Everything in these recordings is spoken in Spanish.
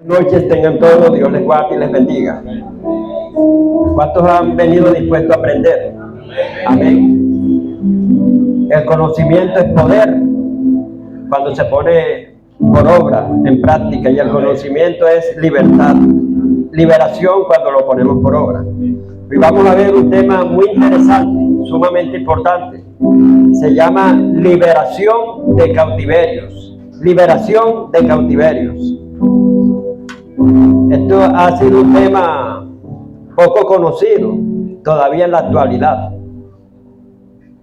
Buenas noches tengan todos, Dios les guarde y les bendiga. ¿Cuántos han venido dispuestos a aprender? Amén. El conocimiento es poder cuando se pone por obra, en práctica, y el conocimiento es libertad, liberación cuando lo ponemos por obra. Hoy vamos a ver un tema muy interesante, sumamente importante. Se llama liberación de cautiverios. Liberación de cautiverios. Esto ha sido un tema poco conocido todavía en la actualidad,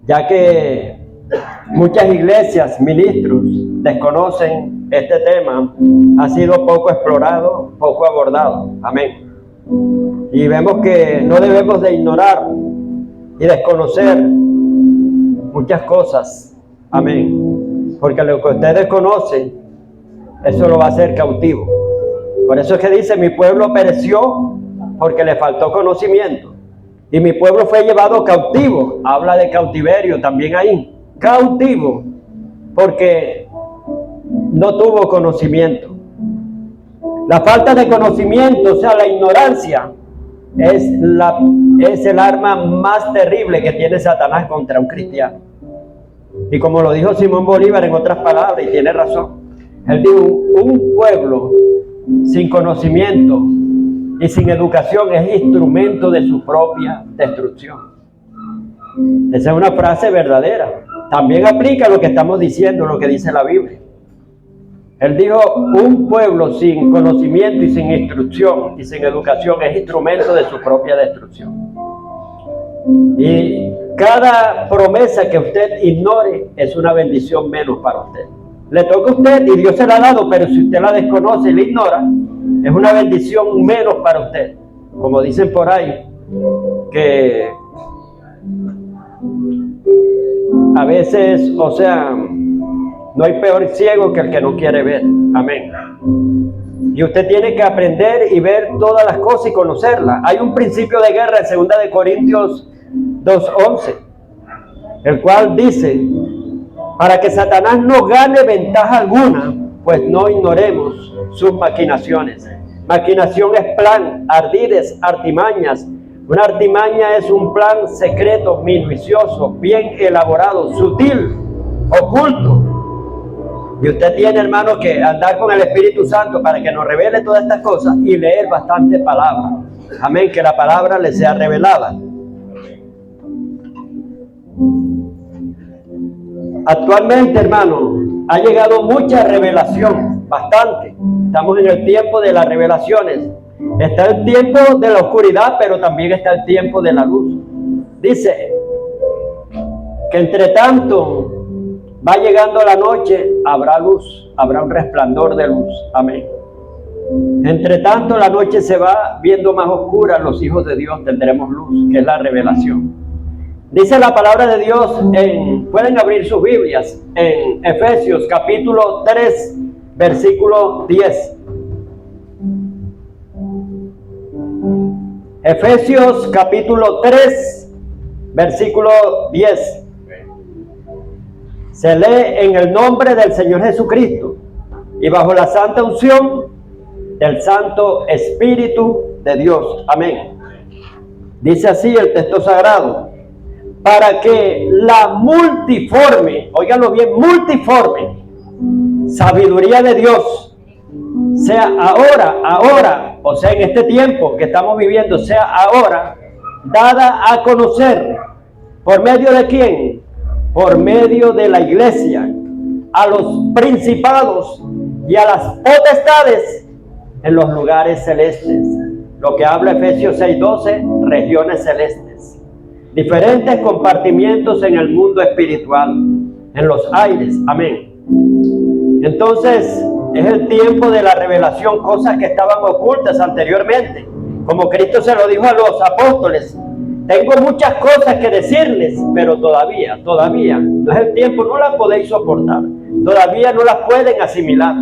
ya que muchas iglesias, ministros, desconocen este tema. Ha sido poco explorado, poco abordado. Amén. Y vemos que no debemos de ignorar y desconocer muchas cosas. Amén. Porque lo que ustedes conocen, eso lo va a hacer cautivo. Por eso es que dice, mi pueblo pereció porque le faltó conocimiento. Y mi pueblo fue llevado cautivo. Habla de cautiverio también ahí. Cautivo porque no tuvo conocimiento. La falta de conocimiento, o sea, la ignorancia, es el arma más terrible que tiene Satanás contra un cristiano. Y como lo dijo Simón Bolívar en otras palabras, y tiene razón, él dijo, un pueblo sin conocimiento y sin educación es instrumento de su propia destrucción. Esa es una frase verdadera. También aplica lo que estamos diciendo, lo que dice la Biblia. Él dijo, un pueblo sin conocimiento y sin instrucción y sin educación es instrumento de su propia destrucción. Y cada promesa que usted ignore es una bendición menos para usted. Le toca a usted y Dios se la ha dado, pero si usted la desconoce y la ignora, es una bendición menos para usted. Como dicen por ahí, que a veces, o sea, no hay peor ciego que el que no quiere ver. Amén. Y usted tiene que aprender y ver todas las cosas y conocerlas. Hay un principio de guerra en 2 Corintios 2:11, el cual dice, para que Satanás no gane ventaja alguna, pues no ignoremos sus maquinaciones. Maquinación es plan, ardides, artimañas. Una artimaña es un plan secreto, minucioso, bien elaborado, sutil, oculto. Y usted tiene, hermano, que andar con el Espíritu Santo para que nos revele todas estas cosas y leer bastante palabra. Amén, que la palabra le sea revelada. Actualmente, hermano, ha llegado mucha revelación, bastante. Estamos en el tiempo de las revelaciones. Está el tiempo de la oscuridad, pero también está el tiempo de la luz. Dice que entre tanto va llegando la noche, habrá luz, habrá un resplandor de luz. Amén. Entre tanto la noche se va viendo más oscura, los hijos de Dios tendremos luz, que es la revelación. Dice la palabra de Dios, pueden abrir sus Biblias, en Efesios capítulo 3, versículo 10. Efesios capítulo 3, versículo 10. Se lee en el nombre del Señor Jesucristo y bajo la santa unción del Santo Espíritu de Dios. Amén. Dice así el texto sagrado. Para que la multiforme, óiganlo bien, multiforme sabiduría de Dios sea ahora, o sea, en este tiempo que estamos viviendo, sea ahora dada a conocer. ¿Por medio de quién? Por medio de la iglesia, a los principados y a las potestades en los lugares celestes. Lo que habla Efesios 6:12, regiones celestes. Diferentes compartimientos en el mundo espiritual, en los aires. Amén. Entonces, es el tiempo de la revelación, cosas que estaban ocultas anteriormente. Como Cristo se lo dijo a los apóstoles, tengo muchas cosas que decirles, pero todavía, no es el tiempo, no las podéis soportar. Todavía no las pueden asimilar.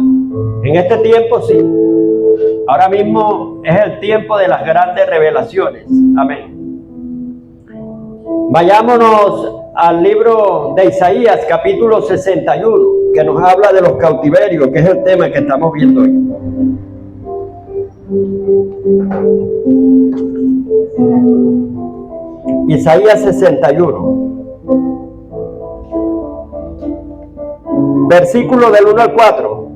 En este tiempo sí. Ahora mismo es el tiempo de las grandes revelaciones. Amén. Vayámonos al libro de Isaías, capítulo 61, que nos habla de los cautiverios, que es el tema que estamos viendo hoy. Isaías 61. Versículo del 1 al 4.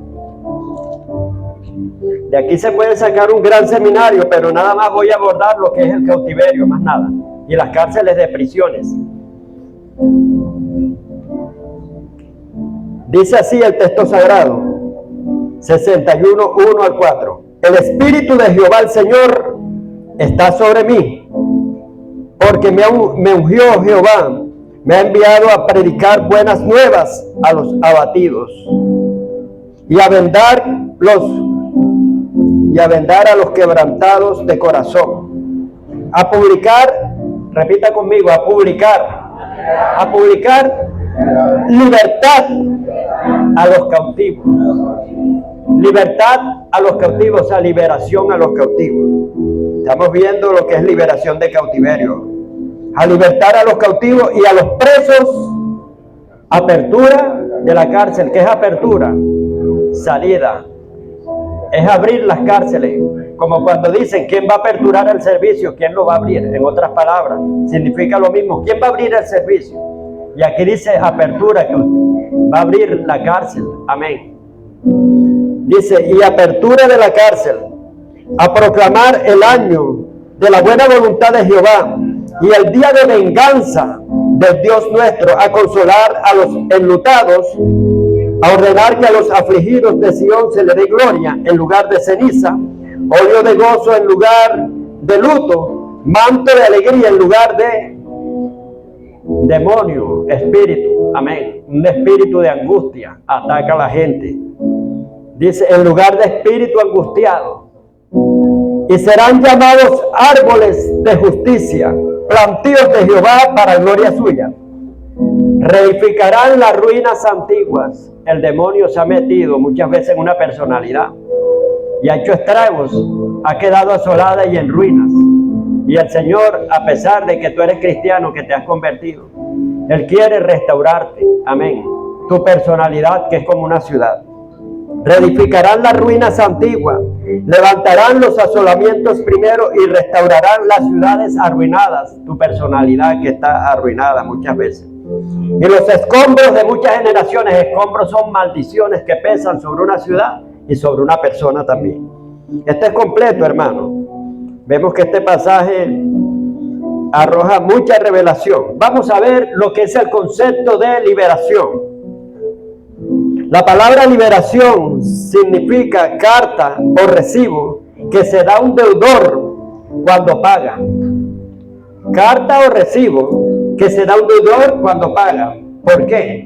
De aquí se puede sacar un gran seminario, pero nada más voy a abordar lo que es el cautiverio, más nada. Y las cárceles de prisiones. Dice así el texto sagrado, 61, 1 al 4. El Espíritu de Jehová el Señor está sobre mí, porque me ungió Jehová, me ha enviado a predicar buenas nuevas a los abatidos y a vendar a los quebrantados de corazón, a publicar, repita conmigo, a publicar libertad a los cautivos. Libertad a los cautivos, o sea, liberación a los cautivos. Estamos viendo lo que es liberación de cautiverio. A libertar a los cautivos y a los presos. Apertura de la cárcel. ¿Qué es apertura? Salida. Es abrir las cárceles. Como cuando dicen, ¿quién va a aperturar el servicio? ¿Quién lo va a abrir? En otras palabras, significa lo mismo. ¿Quién va a abrir el servicio? Y aquí dice apertura, que va a abrir la cárcel. Amén. Dice, y apertura de la cárcel, a proclamar el año de la buena voluntad de Jehová y el día de venganza del Dios nuestro, a consolar a los enlutados, a ordenar que a los afligidos de Sión se le dé gloria en lugar de ceniza, óleo de gozo en lugar de luto, manto de alegría en lugar de demonio, espíritu. Amén. Un espíritu de angustia ataca a la gente. Dice, en lugar de espíritu angustiado. Y serán llamados árboles de justicia, plantíos de Jehová para gloria suya. Reedificarán las ruinas antiguas. El demonio se ha metido muchas veces en una personalidad y ha hecho estragos, ha quedado asolada y en ruinas. Y el Señor, a pesar de que tú eres cristiano, que te has convertido, Él quiere restaurarte. Amén. Tu personalidad, que es como una ciudad. Reedificarán las ruinas antiguas, levantarán los asolamientos primero y restaurarán las ciudades arruinadas. Tu personalidad que está arruinada muchas veces. Y los escombros de muchas generaciones, escombros son maldiciones que pesan sobre una ciudad y sobre una persona también. Esto es completo, hermano. Vemos que este pasaje arroja mucha revelación. Vamos a ver lo que es el concepto de liberación. La palabra liberación significa carta o recibo que se da a un deudor cuando paga. Carta o recibo que se da a un deudor cuando paga. ¿Por qué?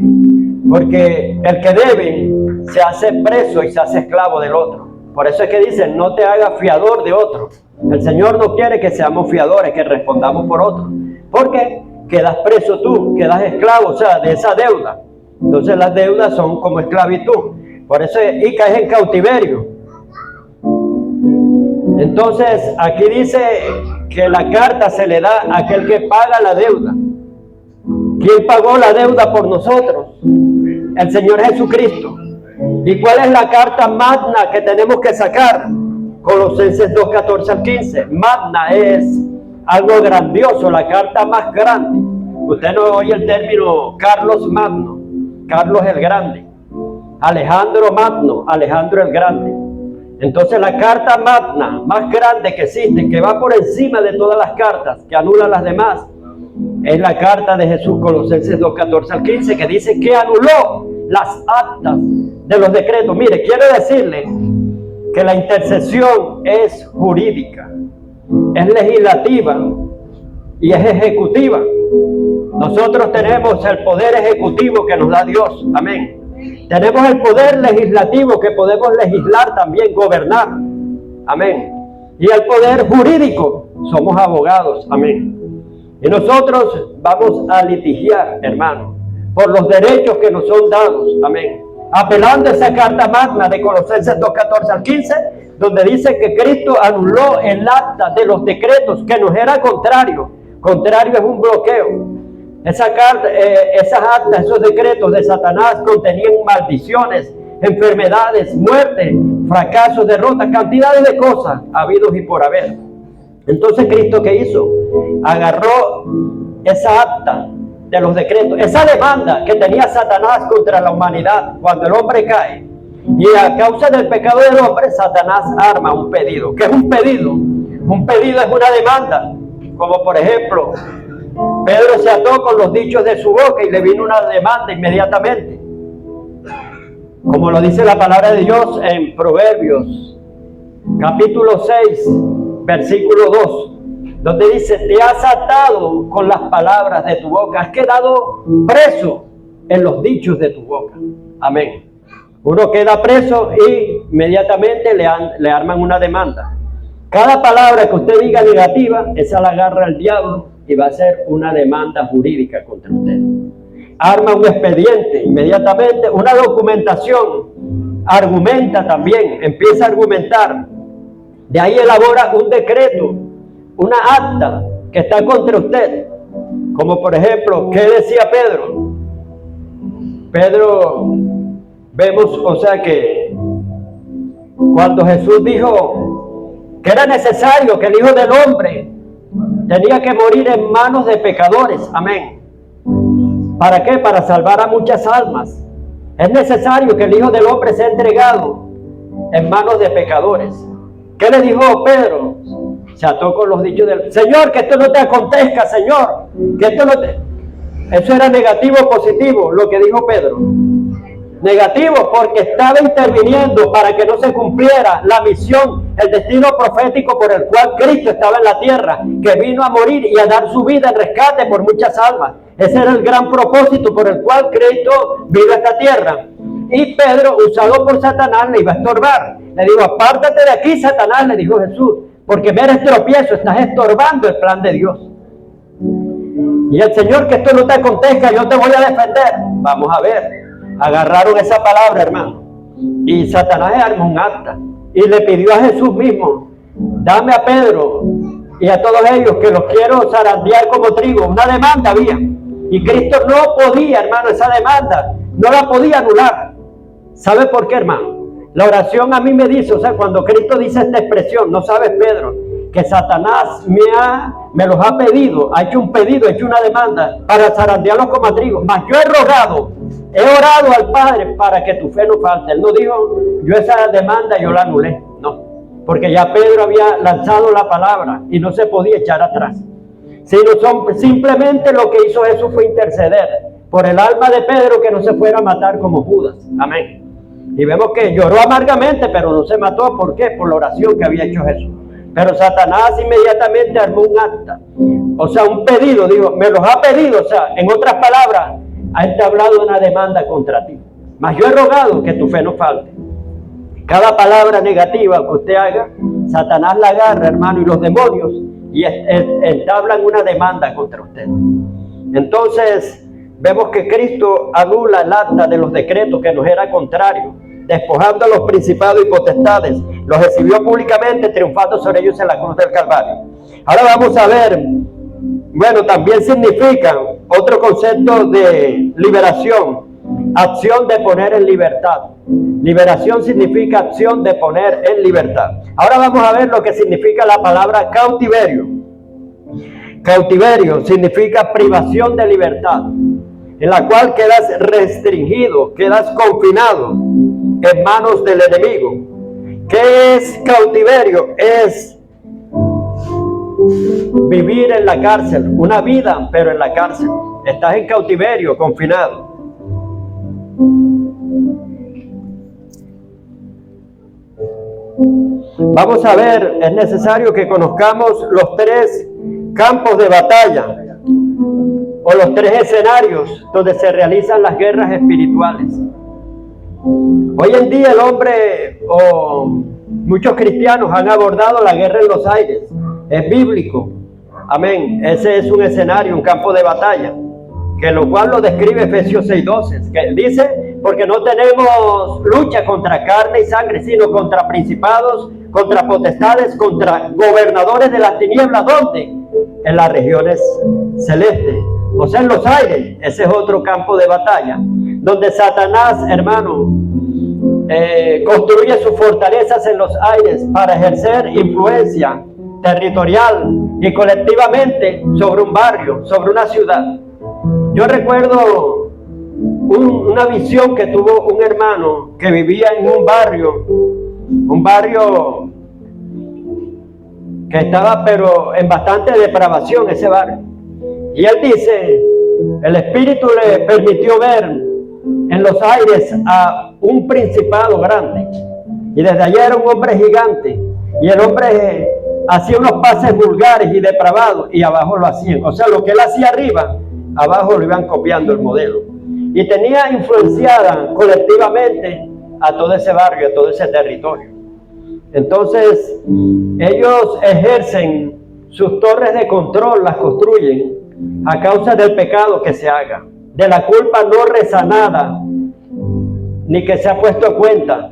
Porque el que debe se hace preso y se hace esclavo del otro. Por eso es que dicen, no te hagas fiador de otro. El Señor no quiere que seamos fiadores, que respondamos por otro. ¿Por qué? Quedas preso tú, quedas esclavo, o sea, de esa deuda. Entonces las deudas son como esclavitud. Por eso y caes en cautiverio. Entonces aquí dice que la carta se le da a aquel que paga la deuda. ¿Quién pagó la deuda por nosotros? El Señor Jesucristo. ¿Y cuál es la carta magna que tenemos que sacar? Colosenses 2, 14 al 15. Magna es algo grandioso, la carta más grande. Usted no oye el término Carlos Magno, Carlos el Grande. Alejandro Magno, Alejandro el Grande. Entonces la carta magna, más grande que existe, que va por encima de todas las cartas, que anulan las demás, es la carta de Jesús, Colosenses 2, 14 al 15, que dice que anuló las actas de los decretos. Mire, quiero decirle que la intercesión es jurídica, es legislativa y es ejecutiva. Nosotros tenemos el poder ejecutivo que nos da Dios. Amén. Tenemos el poder legislativo que podemos legislar también, gobernar. Amén. Y el poder jurídico, somos abogados. Amén. Y nosotros vamos a litigiar, hermano, por los derechos que nos son dados. Amén. Apelando a esa carta magna de Colosenses 2, 14 al 15, donde dice que Cristo anuló el acta de los decretos que nos era contrario. Contrario es un bloqueo. Esa carta, esas actas, esos decretos de Satanás contenían maldiciones, enfermedades, muerte, fracasos, derrotas, cantidades de cosas habidos y por haber. Entonces, ¿Cristo qué hizo? Agarró esa acta de los decretos, esa demanda que tenía Satanás contra la humanidad cuando el hombre cae. Y a causa del pecado del hombre, Satanás arma un pedido. ¿Qué es un pedido? Un pedido es una demanda. Como por ejemplo, Pedro se ató con los dichos de su boca y le vino una demanda inmediatamente. Como lo dice la palabra de Dios en Proverbios, capítulo 6, versículo 2, donde dice: te has atado con las palabras de tu boca, has quedado preso en los dichos de tu boca. Amén. Uno queda preso y inmediatamente le arman una demanda. Cada palabra que usted diga negativa, esa la agarra el diablo y va a ser una demanda jurídica contra usted. Arma un expediente inmediatamente, una documentación, argumenta también, empieza a argumentar. De ahí elabora un decreto, una acta que está contra usted. Como por ejemplo, ¿qué decía Pedro? Pedro, vemos, o sea que cuando Jesús dijo que era necesario que el Hijo del Hombre tenía que morir en manos de pecadores. Amén. ¿Para qué? Para salvar a muchas almas. Es necesario que el Hijo del Hombre sea entregado en manos de pecadores. ¿Qué le dijo Pedro? Se ató con los dichos del Señor, que esto no te acontezca, Señor, que esto no te... Eso era negativo o positivo, lo que dijo Pedro. Negativo, porque estaba interviniendo para que no se cumpliera la misión, el destino profético por el cual Cristo estaba en la tierra, que vino a morir y a dar su vida en rescate por muchas almas. Ese era el gran propósito por el cual Cristo vino a esta tierra. Y Pedro, usado por Satanás, le iba a estorbar. Le dijo: apártate de aquí, Satanás, le dijo Jesús, porque me eres tropiezo, estás estorbando el plan de Dios. Y el Señor, que esto no te acontezca, yo te voy a defender. Vamos a ver. Agarraron esa palabra, hermano, y Satanás armó un acta y le pidió a Jesús mismo: dame a Pedro y a todos ellos, que los quiero zarandear como trigo. Una demanda había, y Cristo no podía, hermano, esa demanda no la podía anular. ¿Sabe por qué, hermano? La oración a mí me dice, o sea, cuando Cristo dice esta expresión: no sabes, Pedro, que Satanás me los ha pedido, ha hecho un pedido, ha hecho una demanda para zarandearlos como a trigo, mas yo he rogado, he orado al Padre para que tu fe no falte. Él no dijo: yo esa demanda yo la anulé, no, porque ya Pedro había lanzado la palabra y no se podía echar atrás. Simplemente lo que hizo Jesús fue interceder por el alma de Pedro, que no se fuera a matar como Judas. Amén. Y vemos que lloró amargamente, pero no se mató. ¿Por qué? Por la oración que había hecho Jesús. Pero Satanás inmediatamente armó un acta, o sea, un pedido. Digo, me los ha pedido, o sea, en otras palabras, ha entablado una demanda contra ti. Mas yo he rogado que tu fe no falte. Cada palabra negativa que usted haga, Satanás la agarra, hermano, y los demonios, y entablan una demanda contra usted. Entonces, vemos que Cristo anula el acta de los decretos que nos era contrario, despojando a los principados y potestades, los exhibió públicamente, triunfando sobre ellos en la cruz del Calvario. Ahora vamos a ver, bueno, también significa otro concepto de liberación: acción de poner en libertad. Liberación significa acción de poner en libertad. Ahora vamos a ver lo que significa la palabra cautiverio. Cautiverio significa privación de libertad, en la cual quedas restringido, quedas confinado en manos del enemigo. ¿Qué es cautiverio? Es vivir en la cárcel, una vida pero en la cárcel. Estás en cautiverio, confinado. Vamos a ver, es necesario que conozcamos los tres campos de batalla o los tres escenarios donde se realizan las guerras espirituales. Hoy en día el hombre o muchos cristianos han abordado la guerra en los aires. Es bíblico. Amén. Ese es un escenario, un campo de batalla, que lo cual lo describe Efesios 6:12, que dice: porque no tenemos lucha contra carne y sangre, sino contra principados, contra potestades, contra gobernadores de las tinieblas. ¿Dónde? En las regiones celestes, o sea, en los aires. Ese es otro campo de batalla, donde Satanás, hermano, construye sus fortalezas en los aires para ejercer influencia territorial y colectivamente sobre un barrio, sobre una ciudad. Yo recuerdo una visión que tuvo un hermano que vivía en un barrio que estaba pero en bastante depravación, ese barrio. Y él dice, el Espíritu le permitió ver en los aires a un principado grande. Y desde allá era un hombre gigante. Y el hombre hacía unos pases vulgares y depravados y abajo lo hacían. O sea, lo que él hacía arriba, abajo lo iban copiando el modelo. Y tenía influenciada colectivamente a todo ese barrio, a todo ese territorio. Entonces, ellos ejercen sus torres de control, las construyen a causa del pecado que se haga, de la culpa no resanada, ni que se ha puesto a cuenta.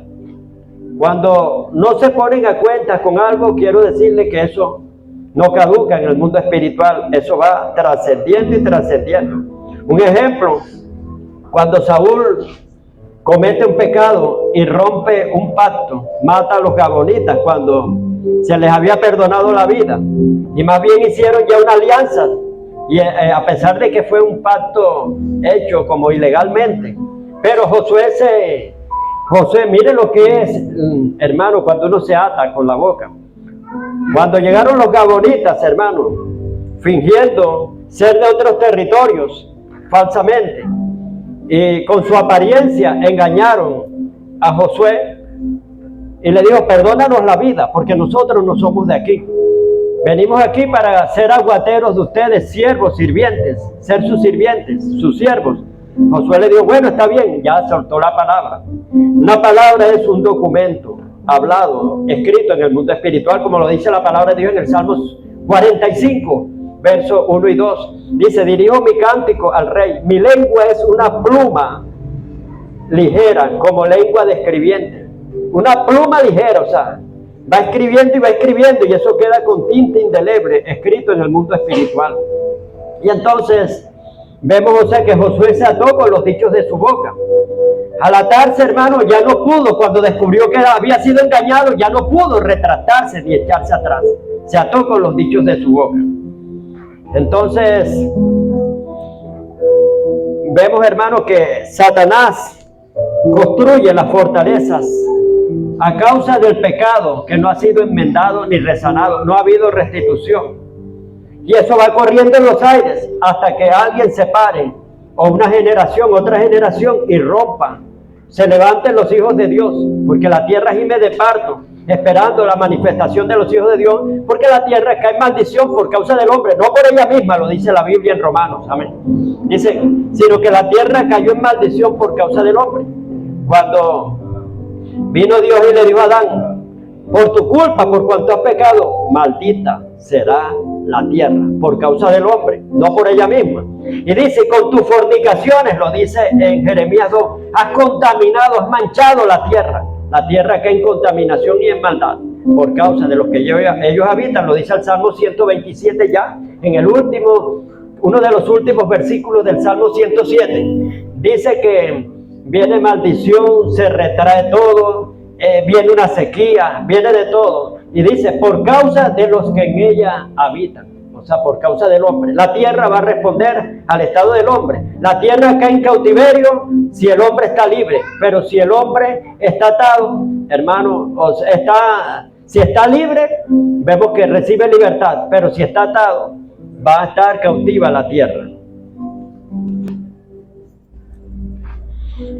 Cuando no se ponen a cuenta con algo, quiero decirle que eso no caduca en el mundo espiritual, eso va trascendiendo y trascendiendo. Un ejemplo, cuando Saúl comete un pecado y rompe un pacto, mata a los gabonitas cuando se les había perdonado la vida, y más bien hicieron ya una alianza, y a pesar de que fue un pacto hecho como ilegalmente, pero Josué, mire lo que es, hermano, cuando uno se ata con la boca. Cuando llegaron los gabonitas, hermano, fingiendo ser de otros territorios, falsamente, y con su apariencia engañaron a Josué y le dijo, perdónanos la vida, porque nosotros no somos de aquí. Venimos aquí para ser aguateros de ustedes, siervos, sirvientes, ser sus sirvientes, sus siervos. Josué le dijo, bueno, está bien, ya soltó la palabra. Una palabra es un documento hablado, escrito en el mundo espiritual, como lo dice la palabra de Dios en el Salmos 45, versos 1 y 2. Dice, dirijo mi cántico al rey, mi lengua es una pluma ligera, como lengua de escribiente. Una pluma ligera, o sea, va escribiendo y eso queda con tinta indeleble, escrito en el mundo espiritual. Y entonces vemos, o sea, que Josué se ató con los dichos de su boca. Al atarse, hermano, ya no pudo, cuando descubrió que había sido engañado, ya no pudo retractarse ni echarse atrás. Se ató con los dichos de su boca. Entonces, vemos, hermano, que Satanás construye las fortalezas a causa del pecado que no ha sido enmendado ni resanado, no ha habido restitución. Y eso va corriendo en los aires hasta que alguien se pare, o una generación, otra generación, y rompa. Se levanten los hijos de Dios, porque la tierra gime de parto, esperando la manifestación de los hijos de Dios, porque la tierra cae en maldición por causa del hombre, no por ella misma, lo dice la Biblia en Romanos, amén. Dice, sino que la tierra cayó en maldición por causa del hombre. Cuando vino Dios y le dijo a Adán, por tu culpa, por cuanto has pecado, maldita será la tierra, por causa del hombre, no por ella misma. Y dice, con tus fornicaciones, lo dice en Jeremías 2, has contaminado, has manchado la tierra que en contaminación y en maldad, por causa de los que ellos habitan, lo dice el Salmo 127 ya, en el último, uno de los últimos versículos del Salmo 107, dice que viene maldición, se retrae todo, viene una sequía, viene de todo. Y dice, por causa de los que en ella habitan, o sea, por causa del hombre. La tierra va a responder al estado del hombre. La tierra cae en cautiverio si el hombre está libre, pero si el hombre está atado, hermano, si está libre, vemos que recibe libertad, pero si está atado, va a estar cautiva la tierra.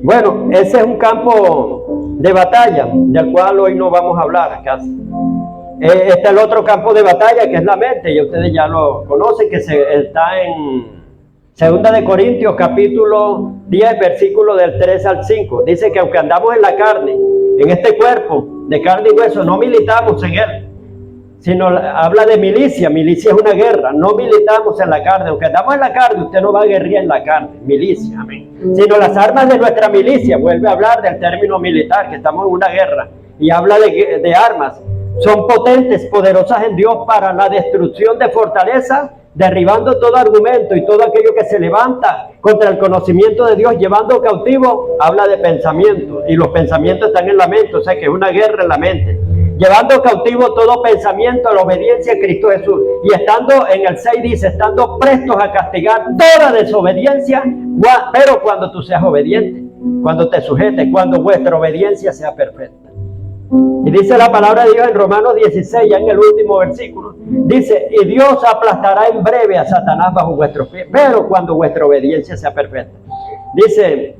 Bueno, ese es un campo de batalla, del cual hoy no vamos a hablar casi. Está el otro campo de batalla, que es la mente, y ustedes ya lo conocen, que está en 2 de Corintios, capítulo 10, versículo del 3 al 5. Dice que aunque andamos en la carne, en este cuerpo de carne y hueso, no militamos en él, sino habla de milicia. Milicia es una guerra, no militamos en la carne. Aunque andamos en la carne, usted no va a guerrear en la carne, milicia, amén. Sino las armas de nuestra milicia, vuelve a hablar del término militar, que estamos en una guerra, y habla de armas. Son potentes, poderosas en Dios para la destrucción de fortaleza, derribando todo argumento y todo aquello que se levanta contra el conocimiento de Dios, llevando cautivo, habla de pensamiento, y los pensamientos están en la mente, o sea que es una guerra en la mente. Llevando cautivo todo pensamiento a la obediencia a Cristo Jesús. Y estando, en el 6 dice, estando prestos a castigar toda desobediencia, pero cuando tú seas obediente, cuando te sujetes, cuando vuestra obediencia sea perfecta. Y dice la palabra de Dios en Romanos 16, ya en el último versículo, dice, y Dios aplastará en breve a Satanás bajo vuestros pies, pero cuando vuestra obediencia sea perfecta. Dice,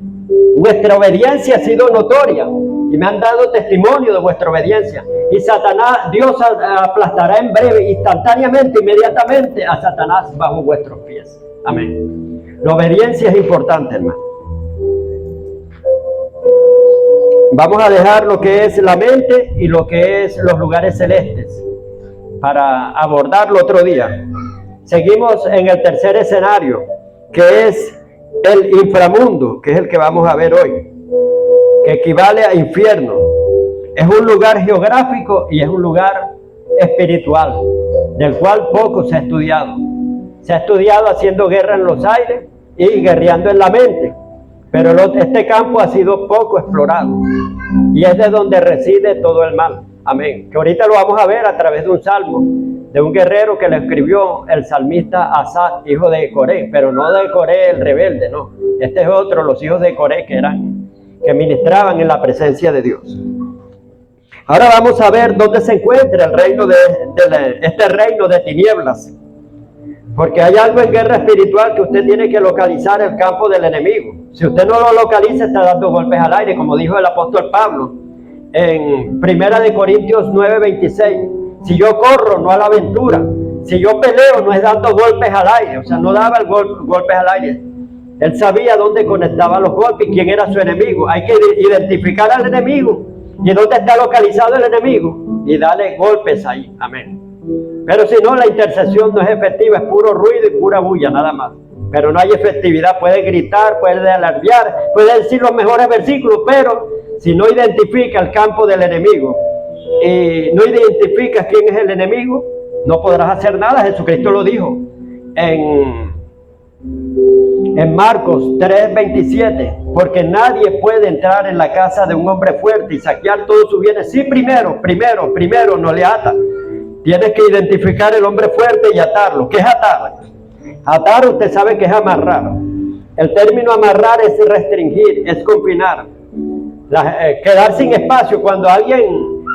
vuestra obediencia ha sido notoria y me han dado testimonio de vuestra obediencia. Y Satanás, Dios aplastará en breve, instantáneamente, inmediatamente a Satanás bajo vuestros pies. Amén. La obediencia es importante, hermano. Vamos a dejar lo que es la mente y lo que es los lugares celestes para abordarlo otro día. Seguimos en el tercer escenario, que es el inframundo, que es el que vamos a ver hoy, que equivale a infierno. Es un lugar geográfico y es un lugar espiritual, del cual poco se ha estudiado. Se ha estudiado haciendo guerra en los aires y guerreando en la mente, pero este campo ha sido poco explorado y es de donde reside todo el mal. Amén. Que ahorita lo vamos a ver a través de un salmo, de un guerrero que le escribió el salmista Asaf, hijo de Coré, pero no de Coré el rebelde, no. Este es otro, los hijos de Coré que ministraban en la presencia de Dios. Ahora vamos a ver dónde se encuentra el reino este reino de tinieblas. Porque hay algo en guerra espiritual que usted tiene que localizar el campo del enemigo. Si usted no lo localiza, está dando golpes al aire, como dijo el apóstol Pablo en 1 Corintios 9:26. Si yo corro, no a la aventura. Si yo peleo, no es dando golpes al aire. O sea, no daba golpes al aire. Él sabía dónde conectaba los golpes y quién era su enemigo. Hay que identificar al enemigo y dónde está localizado el enemigo y darle golpes ahí. Amén. Pero si no, la intercesión no es efectiva, es puro ruido y pura bulla, nada más. Pero no hay efectividad, puede gritar, puede alardear, puede decir los mejores versículos, pero si no identifica el campo del enemigo y no identifica quién es el enemigo, no podrás hacer nada. Jesucristo lo dijo en Marcos 3:27, porque nadie puede entrar en la casa de un hombre fuerte y saquear todos sus bienes. Sí, primero no le ata. Tienes que identificar el hombre fuerte y atarlo. ¿Qué es atar? Atar, usted sabe que es amarrar. El término amarrar es restringir, es confinar. Quedar sin espacio. Cuando alguien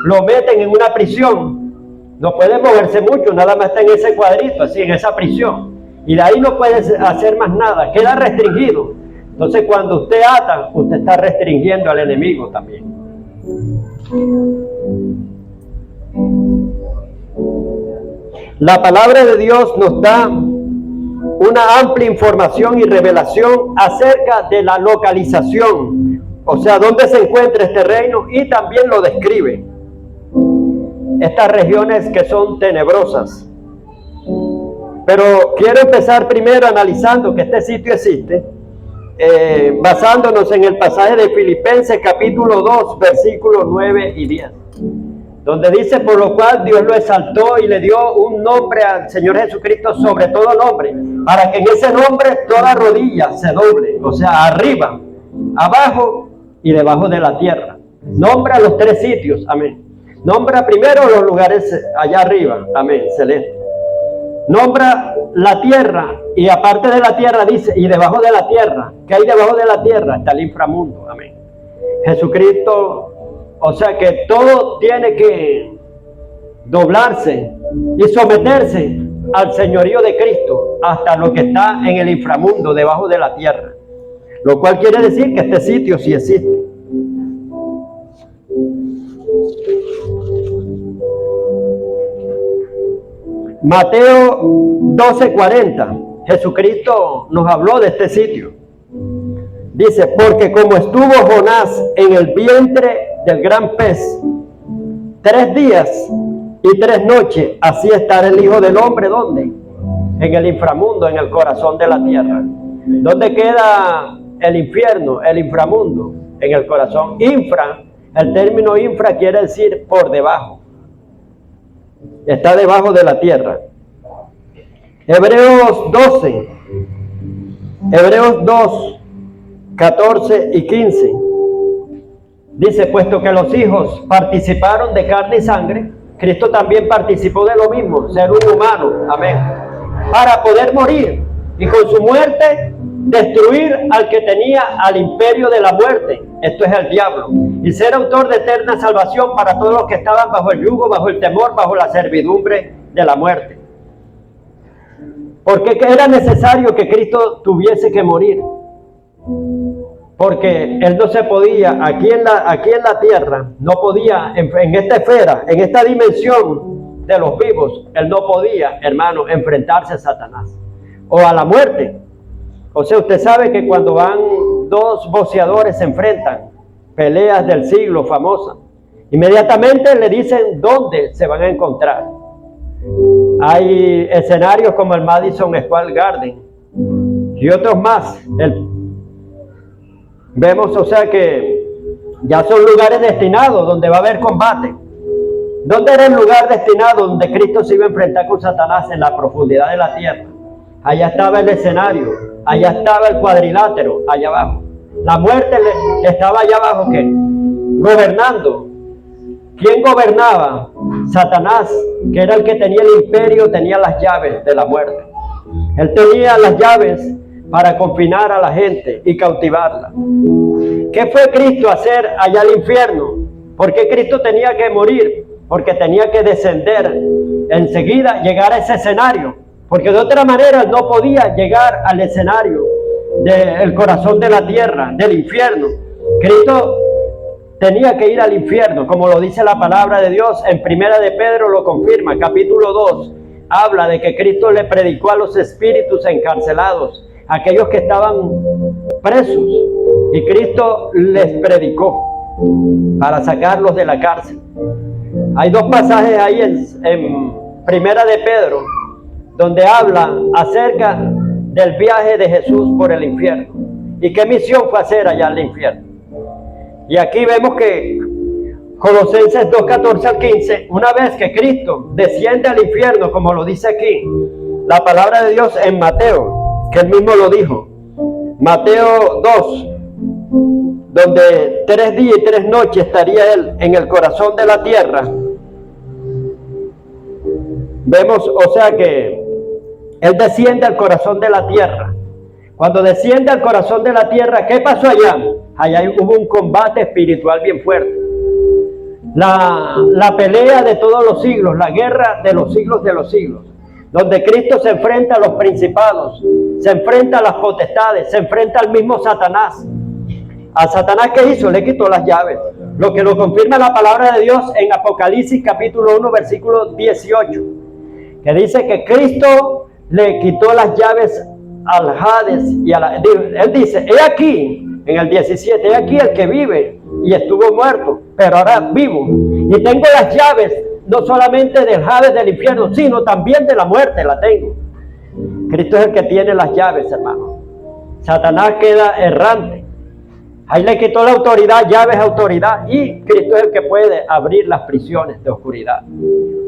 lo meten en una prisión, no puede moverse mucho, nada más está en ese cuadrito, así, en esa prisión. Y de ahí no puede hacer más nada, queda restringido. Entonces, cuando usted ata, usted está restringiendo al enemigo también. La palabra de Dios nos da una amplia información y revelación acerca de la localización, o sea, dónde se encuentra este reino, y también lo describe. Estas regiones que son tenebrosas. Pero quiero empezar primero analizando que este sitio existe, basándonos en el pasaje de Filipenses capítulo 2, versículos 9 y 10. Donde dice, por lo cual Dios lo exaltó y le dio un nombre al Señor Jesucristo sobre todo nombre, para que en ese nombre toda rodilla se doble, o sea, arriba, abajo y debajo de la tierra. Nombra los tres sitios, amén. Nombra primero los lugares allá arriba, amén, celeste. Nombra la tierra y aparte de la tierra dice, y debajo de la tierra, ¿qué hay debajo de la tierra? Está el inframundo, amén. Jesucristo. O sea que todo tiene que doblarse y someterse al señorío de Cristo, hasta lo que está en el inframundo, debajo de la tierra. Lo cual quiere decir que este sitio sí existe. Mateo 12:40, Jesucristo nos habló de este sitio. Dice, porque como estuvo Jonás en el vientre del gran pez 3 días y 3 noches, así estará el Hijo del Hombre, ¿dónde? En el inframundo, en el corazón de la tierra. ¿Dónde queda el infierno, el inframundo? En el corazón. Infra, el término infra quiere decir por debajo. Está debajo de la tierra. Hebreos 12, Hebreos 2, 14 y 15. Dice, puesto que los hijos participaron de carne y sangre, Cristo también participó de lo mismo, ser un humano, amén, para poder morir y con su muerte destruir al que tenía al imperio de la muerte, esto es el diablo, y ser autor de eterna salvación para todos los que estaban bajo el yugo, bajo el temor, bajo la servidumbre de la muerte. ¿Por qué era necesario que Cristo tuviese que morir? Porque Él no se podía, aquí en la tierra, no podía, en esta esfera, en esta dimensión de los vivos, Él no podía, hermano, enfrentarse a Satanás o a la muerte. O sea, usted sabe que cuando van dos boxeadores se enfrentan, peleas del siglo famosas, inmediatamente le dicen dónde se van a encontrar. Hay escenarios como el Madison Square Garden y otros más. Vemos, o sea, que ya son lugares destinados donde va a haber combate. ¿Dónde era el lugar destinado donde Cristo se iba a enfrentar con Satanás? En la profundidad de la tierra. Allá estaba el escenario, allá estaba el cuadrilátero, allá abajo. La muerte estaba allá abajo, ¿qué? Gobernando. ¿Quién gobernaba? Satanás, que era el que tenía el imperio, tenía las llaves de la muerte. Él tenía las llaves para confinar a la gente y cautivarla. ¿Qué fue Cristo a hacer allá al infierno? ¿Por qué Cristo tenía que morir? Porque tenía que descender enseguida, llegar a ese escenario. Porque de otra manera no podía llegar al escenario del corazón de la tierra, del infierno. Cristo tenía que ir al infierno, como lo dice la palabra de Dios. En Primera de Pedro lo confirma, capítulo 2. Habla de que Cristo le predicó a los espíritus encarcelados, aquellos que estaban presos, y Cristo les predicó para sacarlos de la cárcel. Hay dos pasajes ahí en Primera de Pedro donde habla acerca del viaje de Jesús por el infierno y qué misión fue hacer allá al infierno. Y aquí vemos que Colosenses 2, 14 al 15, una vez que Cristo desciende al infierno, como lo dice aquí la palabra de Dios en Mateo, que él mismo lo dijo, Mateo 2, donde 3 días y 3 noches estaría él en el corazón de la tierra. Vemos, o sea, que él desciende al corazón de la tierra. Cuando desciende al corazón de la tierra, ¿qué pasó allá? Allá hubo un combate espiritual bien fuerte. La pelea de todos los siglos, la guerra de los siglos, donde Cristo se enfrenta a los principados, se enfrenta a las potestades, se enfrenta al mismo Satanás. A Satanás, ¿qué hizo? Le quitó las llaves. Lo que lo confirma la palabra de Dios en Apocalipsis capítulo 1, versículo 18, que dice que Cristo le quitó las llaves al Hades y él dice, he aquí, en el 17, he aquí el que vive y estuvo muerto, pero ahora vivo, y tengo las llaves no solamente del Hades, del infierno, sino también de la muerte, la tengo. Cristo es el que tiene las llaves, hermano. Satanás queda errante. Ahí le quitó la autoridad, llaves, autoridad, y Cristo es el que puede abrir las prisiones de oscuridad.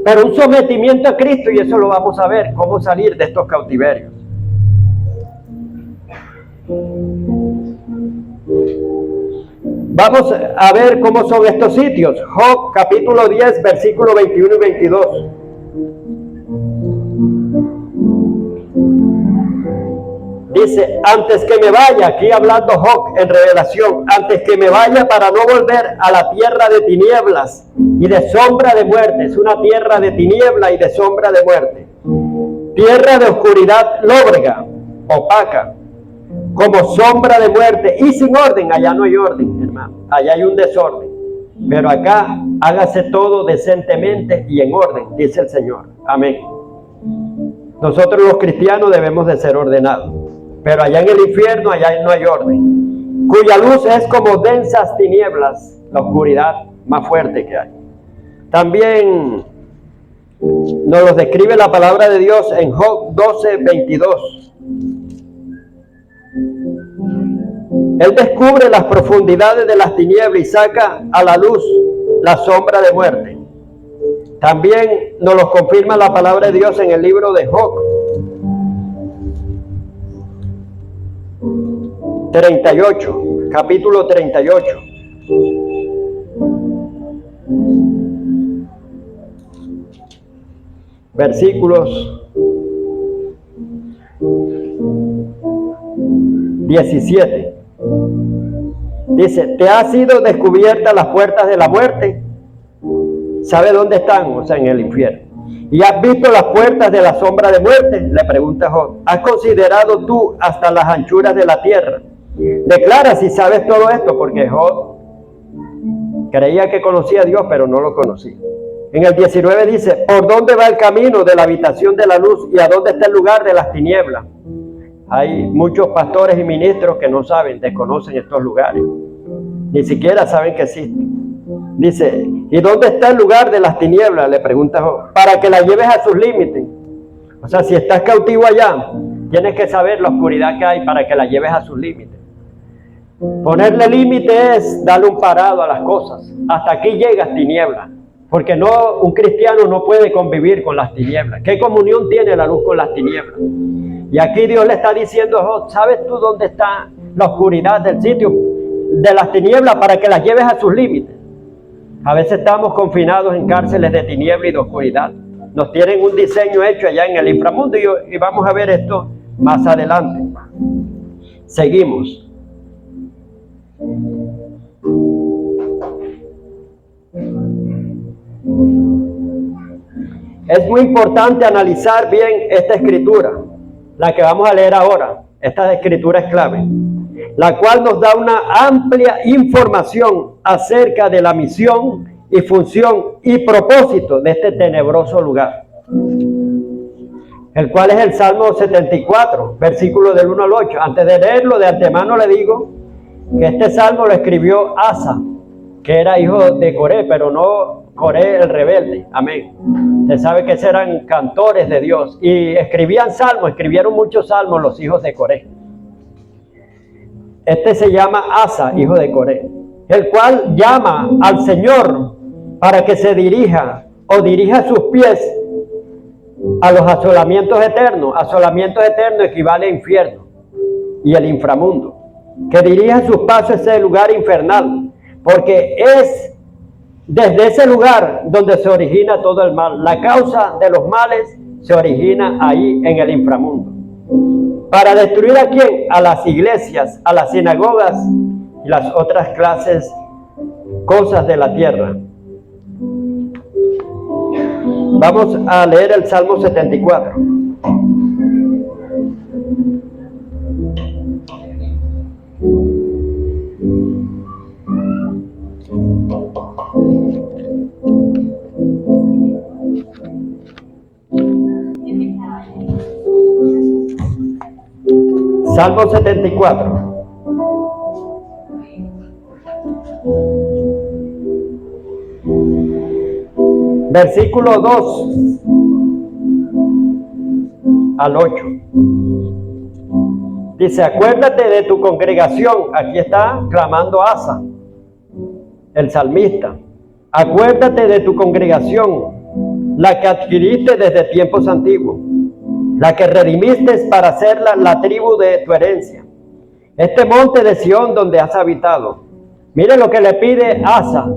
Pero un sometimiento a Cristo, y eso lo vamos a ver, cómo salir de estos cautiverios. Vamos a ver cómo son estos sitios. Job capítulo 10, versículo 21 y 22. Dice, antes que me vaya, aquí hablando Job en revelación, antes que me vaya para no volver a la tierra de tinieblas y de sombra de muerte. Es una tierra de tiniebla y de sombra de muerte. Tierra de oscuridad lóbrega, opaca, como sombra de muerte y sin orden. Allá no hay orden, hermano, allá hay un desorden, pero acá hágase todo decentemente y en orden, dice el Señor. Amén. Nosotros los cristianos debemos de ser ordenados, pero allá en el infierno, allá no hay orden, cuya luz es como densas tinieblas, la oscuridad más fuerte que hay. También nos lo describe la palabra de Dios en Job 12, 22. Él descubre las profundidades de las tinieblas y saca a la luz la sombra de muerte. También nos lo confirma la palabra de Dios en el libro de Job, 38, capítulo 38. Versículos 17. Dice, te ha sido descubierta las puertas de la muerte. ¿Sabe dónde están? O sea, en el infierno. ¿Y has visto las puertas de la sombra de muerte? Le pregunta Job. ¿Has considerado tú hasta las anchuras de la tierra? Declara si sabes todo esto, porque Job creía que conocía a Dios, pero no lo conocía. En el 19 dice, ¿por dónde va el camino de la habitación de la luz y a dónde está el lugar de las tinieblas? Hay muchos pastores y ministros que no saben, desconocen estos lugares. Ni siquiera saben que existen. Dice, ¿y dónde está el lugar de las tinieblas? Le pregunta Job, para que la lleves a sus límites. O sea, si estás cautivo allá, tienes que saber la oscuridad que hay para que la lleves a sus límites. Ponerle límite es darle un parado a las cosas. Hasta aquí llegas, tinieblas. Porque no, un cristiano no puede convivir con las tinieblas. ¿Qué comunión tiene la luz con las tinieblas? Y aquí Dios le está diciendo a Job, ¿sabes tú dónde está la oscuridad del sitio de las tinieblas para que las lleves a sus límites? A veces estamos confinados en cárceles de tiniebla y de oscuridad. Nos tienen un diseño hecho allá en el inframundo y vamos a ver esto más adelante. Seguimos. Es muy importante analizar bien esta escritura, la que vamos a leer ahora. Esta escritura es clave, la cual nos da una amplia información acerca de la misión y función y propósito de este tenebroso lugar, el cual es el Salmo 74, versículo del 1 al 8. Antes de leerlo, de antemano le digo que este salmo lo escribió Asa, que era hijo de Coré, pero no Coré el rebelde. Amén. Usted sabe que eran cantores de Dios y escribían salmos, escribieron muchos salmos los hijos de Coré. Este se llama Asa, hijo de Coré, el cual llama al Señor para que se dirija sus pies a los asolamientos eternos. Asolamientos eternos equivale a infierno y el inframundo. Que dirija sus pasos a ese lugar infernal, porque es desde ese lugar donde se origina todo el mal. La causa de los males se origina ahí en el inframundo. ¿Para destruir a quién? A las iglesias, a las sinagogas y las otras cosas de la tierra. Vamos a leer el Salmo 74. Salmo 74. Versículo 2 al 8. Dice, acuérdate de tu congregación. Aquí está clamando Asa, el salmista. Acuérdate de tu congregación, la que adquiriste desde tiempos antiguos, la que redimiste para hacerla la tribu de tu herencia. Este monte de Sión donde has habitado. Mire lo que le pide Asa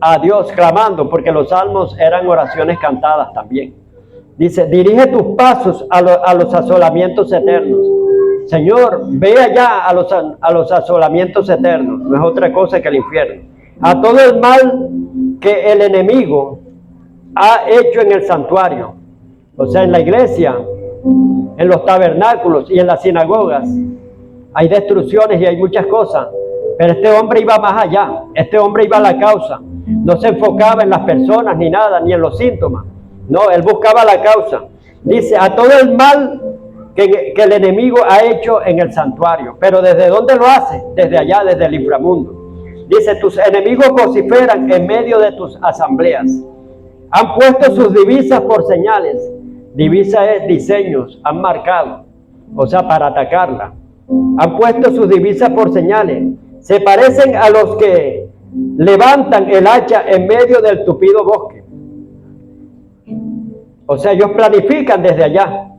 a Dios, clamando, porque los salmos eran oraciones cantadas también. Dice, dirige tus pasos a los asolamientos eternos. Señor, ve allá a los asolamientos eternos. No es otra cosa que el infierno. A todo el mal que el enemigo ha hecho en el santuario. O sea, en la iglesia, en los tabernáculos y en las sinagogas. Hay destrucciones y hay muchas cosas. Pero este hombre iba más allá. Este hombre iba a la causa. No se enfocaba en las personas ni nada, ni en los síntomas. No, él buscaba la causa. Dice, a todo el mal que el enemigo ha hecho en el santuario. Pero ¿desde dónde lo hace? Desde allá, desde el inframundo. Dice, tus enemigos vociferan en medio de tus asambleas. Han puesto sus divisas por señales. Divisa es diseños, han marcado. O sea, para atacarla. Han puesto sus divisas por señales. Se parecen a los que levantan el hacha en medio del tupido bosque. O sea, ellos planifican desde allá.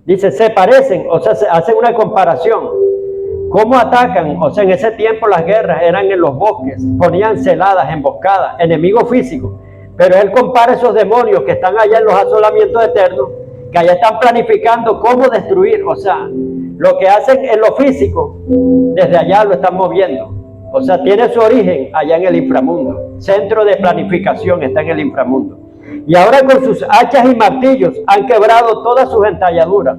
Dice, se parecen, o sea, se hacen una comparación. ¿Cómo atacan? O sea, en ese tiempo las guerras eran en los bosques, ponían celadas, emboscadas, enemigos físicos. Pero él compara esos demonios que están allá en los asolamientos eternos, que allá están planificando cómo destruir. O sea, lo que hacen en lo físico, desde allá lo están moviendo. O sea, tiene su origen allá en el inframundo. Centro de planificación está en el inframundo. Y ahora con sus hachas y martillos han quebrado todas sus entalladuras.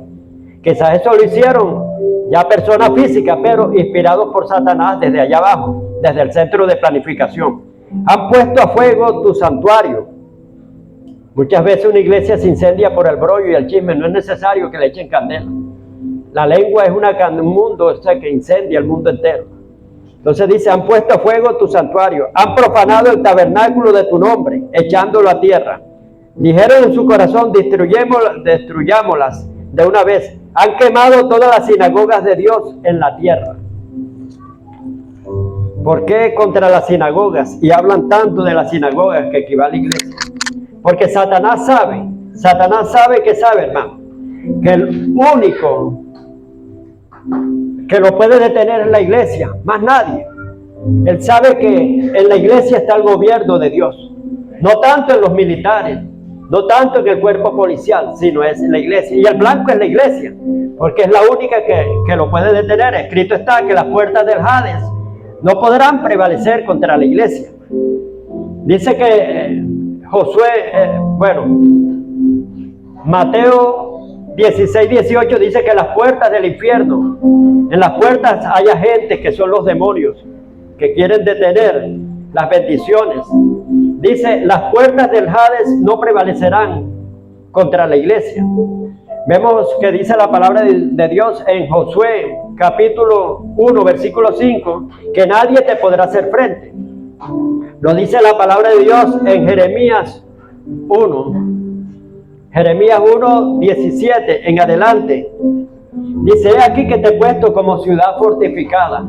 Quizás eso lo hicieron ya personas físicas, pero inspirados por Satanás desde allá abajo, desde el centro de planificación. Han puesto a fuego tu santuario. Muchas veces una iglesia se incendia por el brollo y el chisme. No es necesario que le echen candela. La lengua es un mundo, o sea, que incendia el mundo entero. Entonces dice, han puesto a fuego tu santuario. Han profanado el tabernáculo de tu nombre, echándolo a tierra. Dijeron en su corazón, destruyámoslas de una vez. Han quemado todas las sinagogas de Dios en la tierra. ¿Por qué contra las sinagogas? Y hablan tanto de las sinagogas que equivale a iglesia. Porque Satanás sabe que sabe, hermano, que el único que lo puede detener es la iglesia, más nadie. Él sabe que en la iglesia está el gobierno de Dios. No tanto en los militares, no tanto en el cuerpo policial, sino es en la iglesia. Y el blanco es la iglesia, porque es la única que lo puede detener. Escrito está que las puertas del Hades no podrán prevalecer contra la iglesia. Dice que Mateo 16:18 dice que las puertas del infierno, en las puertas haya gente que son los demonios, que quieren detener las bendiciones. Dice, las puertas del Hades no prevalecerán contra la iglesia. Vemos que dice la palabra de Dios en Josué capítulo 1, versículo 5, que nadie te podrá hacer frente. Lo dice la palabra de Dios en Jeremías 1:17 en adelante. Dice, he aquí que te he puesto como ciudad fortificada.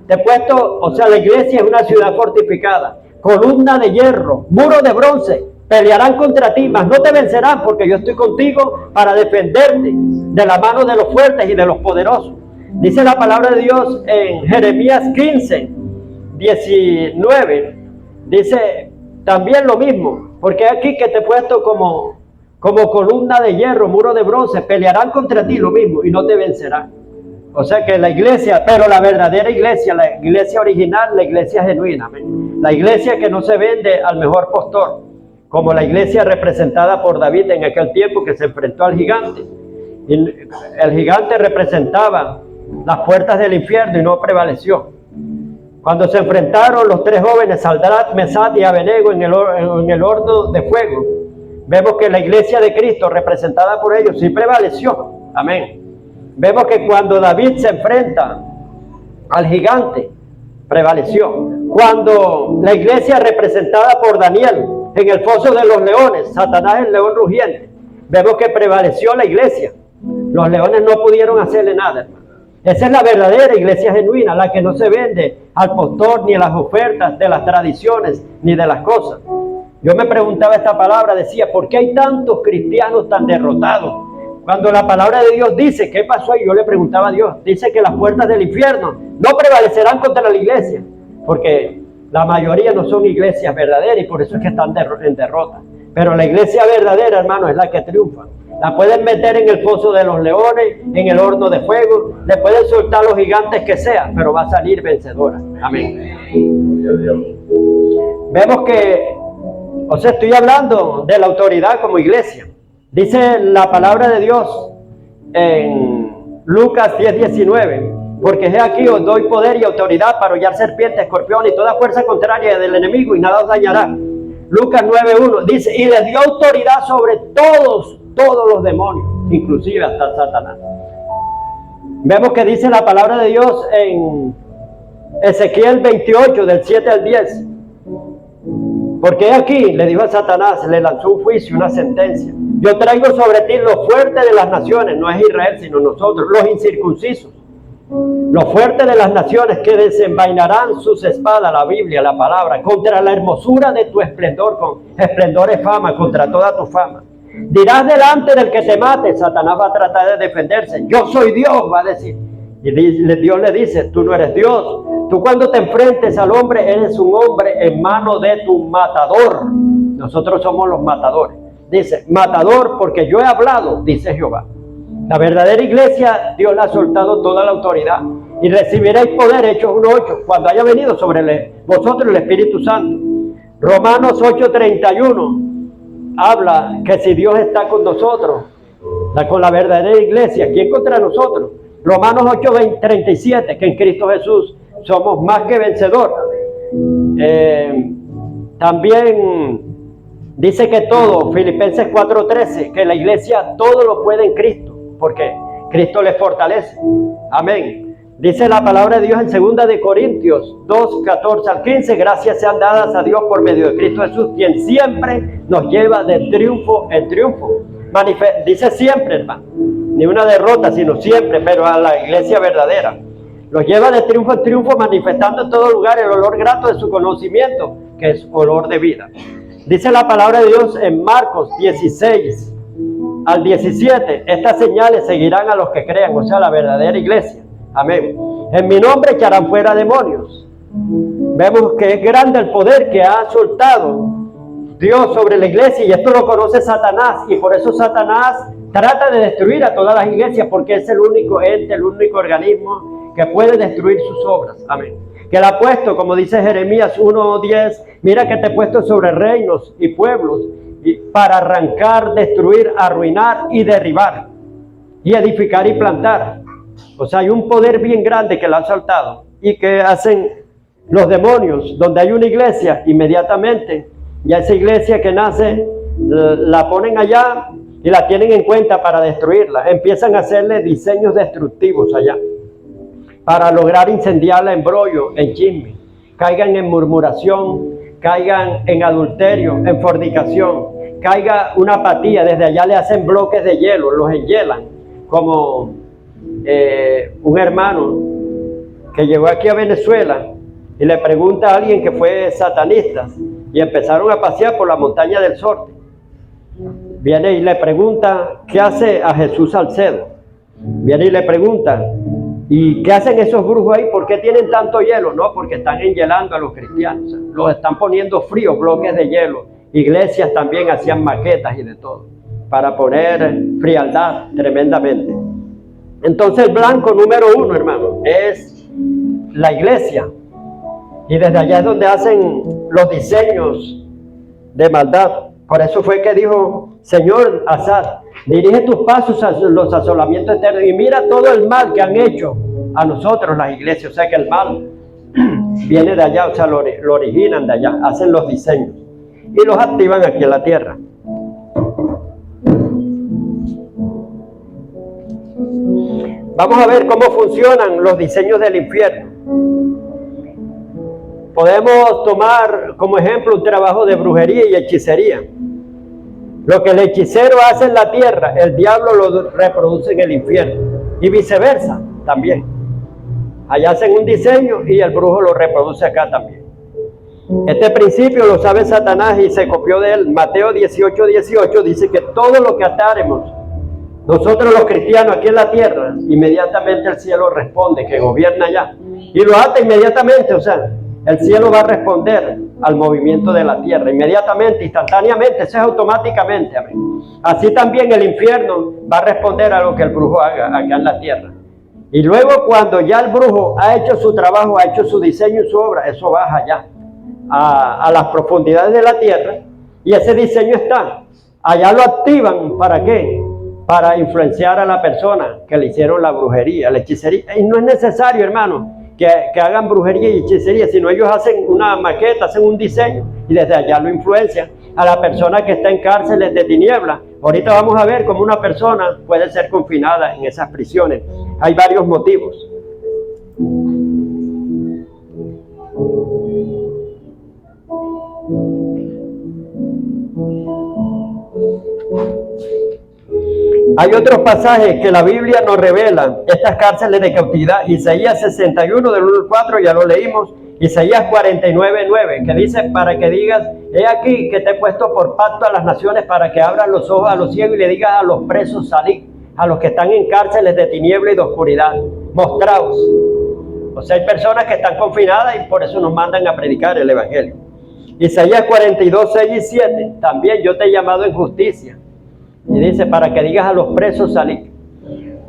Te he puesto, o sea, la iglesia es una ciudad fortificada. Columna de hierro, muro de bronce, pelearán contra ti, mas no te vencerán, porque yo estoy contigo para defenderte de la mano de los fuertes y de los poderosos. Dice la palabra de Dios en Jeremías 15:19, dice también lo mismo, porque aquí que te he puesto como columna de hierro, muro de bronce, pelearán contra ti, lo mismo, y no te vencerán. O sea que la iglesia, pero la verdadera iglesia, la iglesia original, la iglesia genuina, la iglesia que no se vende al mejor postor, como la iglesia representada por David en aquel tiempo que se enfrentó al gigante. Y el gigante representaba las puertas del infierno y no prevaleció. Cuando se enfrentaron los tres jóvenes, Sadrach, Mesach y Abednego en el horno de fuego, vemos que la iglesia de Cristo representada por ellos sí prevaleció. Amén. Vemos que cuando David se enfrenta al gigante, prevaleció. Cuando la iglesia representada por Daniel en el foso de los leones, Satanás el león rugiente, vemos que prevaleció la iglesia. Los leones no pudieron hacerle nada, hermano. Esa es la verdadera iglesia genuina, la que no se vende al postor ni a las ofertas de las tradiciones ni de las cosas. Yo me preguntaba esta palabra, decía, ¿por qué hay tantos cristianos tan derrotados? Cuando la palabra de Dios dice, ¿qué pasó ahí? Yo le preguntaba a Dios, dice que las puertas del infierno no prevalecerán contra la iglesia, porque la mayoría no son iglesias verdaderas y por eso es que están en derrota. Pero la iglesia verdadera, hermano, es la que triunfa. La pueden meter en el foso de los leones, en el horno de fuego, le pueden soltar los gigantes que sea, pero va a salir vencedora. Amén. Vemos que, o sea, estoy hablando de la autoridad como iglesia. Dice la palabra de Dios en Lucas 10:19, porque he aquí os doy poder y autoridad para hollar serpientes, escorpiones y toda fuerza contraria del enemigo y nada os dañará. Lucas 9:1 dice, y les dio autoridad sobre todos los demonios, inclusive hasta Satanás. Vemos que dice la palabra de Dios en Ezequiel 28, del 7 al 10. Porque aquí, le dijo a Satanás, le lanzó un juicio, una sentencia. Yo traigo sobre ti los fuertes de las naciones, no es Israel, sino nosotros, los incircuncisos. Los fuertes de las naciones que desenvainarán sus espadas, la Biblia, la palabra, contra la hermosura de tu esplendor, con esplendor de fama, contra toda tu fama. Dirás delante del que te mate, Satanás va a tratar de defenderse. Yo soy Dios, va a decir. Y Dios le dice, tú no eres Dios. Tú cuando te enfrentes al hombre, eres un hombre en mano de tu matador. Nosotros somos los matadores. Dice, matador porque yo he hablado, dice Jehová. La verdadera iglesia, Dios le ha soltado toda la autoridad. Y recibiréis poder, Hechos 1:8, cuando haya venido sobre vosotros el Espíritu Santo. Romanos 8:31 habla que si Dios está con nosotros, con la verdadera iglesia, ¿quién contra nosotros? Romanos 8:37, que en Cristo Jesús somos más que vencedores. También dice que todo, Filipenses 4:13, que la iglesia todo lo puede en Cristo, porque Cristo le fortalece. Amén. Dice la palabra de Dios en 2 de Corintios 2:14 al 15, gracias sean dadas a Dios por medio de Cristo Jesús, quien siempre nos lleva de triunfo en triunfo. Dice siempre, hermano, ni una derrota, sino siempre, pero a la iglesia verdadera. Los lleva de triunfo en triunfo, manifestando en todo lugar el olor grato de su conocimiento, que es olor de vida. Dice la palabra de Dios en Marcos 16 al 17, estas señales seguirán a los que crean, o sea, la verdadera iglesia. Amén. En mi nombre echarán fuera demonios. Vemos que es grande el poder que ha soltado Dios sobre la iglesia, y esto lo conoce Satanás, y por eso Satanás trata de destruir a todas las iglesias, porque es el único ente, el único organismo que puede destruir sus obras. Amén. Que él ha puesto, como dice Jeremías 1:10, mira que te he puesto sobre reinos y pueblos para arrancar, destruir, arruinar y derribar, y edificar y plantar. O sea, hay un poder bien grande que lo han soltado. ¿Y que hacen los demonios? Donde hay una iglesia, inmediatamente, ya esa iglesia que nace, la ponen allá y la tienen en cuenta para destruirla. Empiezan a hacerle diseños destructivos allá, para lograr incendiarla en brollo, en chisme, caigan en murmuración, caigan en adulterio, en fornicación, caiga una apatía. Desde allá le hacen bloques de hielo, los enhielan, como un hermano que llegó aquí a Venezuela y le pregunta a alguien que fue satanista, y empezaron a pasear por la montaña del Sorte. Viene y le pregunta, ¿qué hace a Jesús Salcedo? Viene y le pregunta, ¿y qué hacen esos brujos ahí? ¿Por qué tienen tanto hielo? No, porque están enhielando a los cristianos, o sea, los están poniendo fríos, bloques de hielo. Iglesias también hacían maquetas y de todo, para poner frialdad tremendamente. Entonces el blanco número 1, hermano, es la iglesia. Y desde allá es donde hacen los diseños de maldad. Por eso fue que dijo, Señor Asad, dirige tus pasos a los asolamientos eternos y mira todo el mal que han hecho a nosotros las iglesias. O sea que el mal viene de allá, o sea, lo originan de allá, hacen los diseños y los activan aquí en la tierra. Vamos a ver cómo funcionan los diseños del infierno. Podemos tomar como ejemplo un trabajo de brujería y hechicería. Lo que el hechicero hace en la tierra, el diablo lo reproduce en el infierno. Y viceversa también. Allá hacen un diseño y el brujo lo reproduce acá también. Este principio lo sabe Satanás y se copió de él. Mateo 18:18 dice que todo lo que atáremos nosotros los cristianos aquí en la tierra, inmediatamente el cielo responde, que gobierna allá. Y lo ata inmediatamente, o sea, el cielo va a responder al movimiento de la tierra, inmediatamente, instantáneamente, eso es automáticamente. Amén. Así también el infierno va a responder a lo que el brujo haga acá en la tierra. Y luego cuando ya el brujo ha hecho su trabajo, ha hecho su diseño y su obra, eso baja allá, a las profundidades de la tierra, y ese diseño está. Allá lo activan, ¿para qué? Para influenciar a la persona que le hicieron la brujería, la hechicería. Y no es necesario, hermano, que hagan brujería y hechicería, sino ellos hacen una maqueta, hacen un diseño y desde allá lo influencian a la persona que está en cárceles de tinieblas. Ahorita vamos a ver cómo una persona puede ser confinada en esas prisiones. Hay varios motivos. Hay otros pasajes que la Biblia nos revela, estas cárceles de cautividad. Isaías 61 del 1 al 4, ya lo leímos. Isaías 49:9, que dice, para que digas, he aquí que te he puesto por pacto a las naciones, para que abran los ojos a los ciegos y le digas a los presos, salid, a los que están en cárceles de tiniebla y de oscuridad. mostrados. O sea, hay personas que están confinadas y por eso nos mandan a predicar el Evangelio. Isaías 42, 6 y 7, también yo te he llamado en justicia. Y dice, para que digas a los presos salir.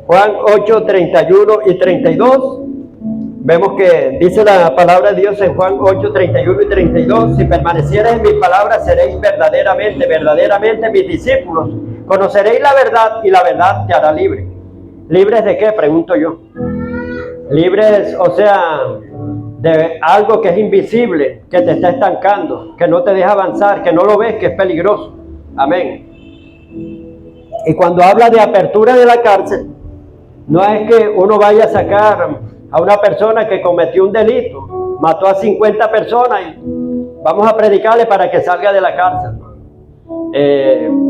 Juan 8, 31 y 32, vemos que dice la palabra de Dios en Juan 8, 31 y 32, si permaneciereis en mis palabras, seréis verdaderamente mis discípulos. Conoceréis la verdad y la verdad te hará libre. ¿Libres de qué? Pregunto yo. Libres, o sea, de algo que es invisible, que te está estancando, que no te deja avanzar, que no lo ves, que es peligroso. Amén. Y cuando habla de apertura de la cárcel, no es que uno vaya a sacar a una persona que cometió un delito, mató a 50 personas y vamos a predicarle para que salga de la cárcel.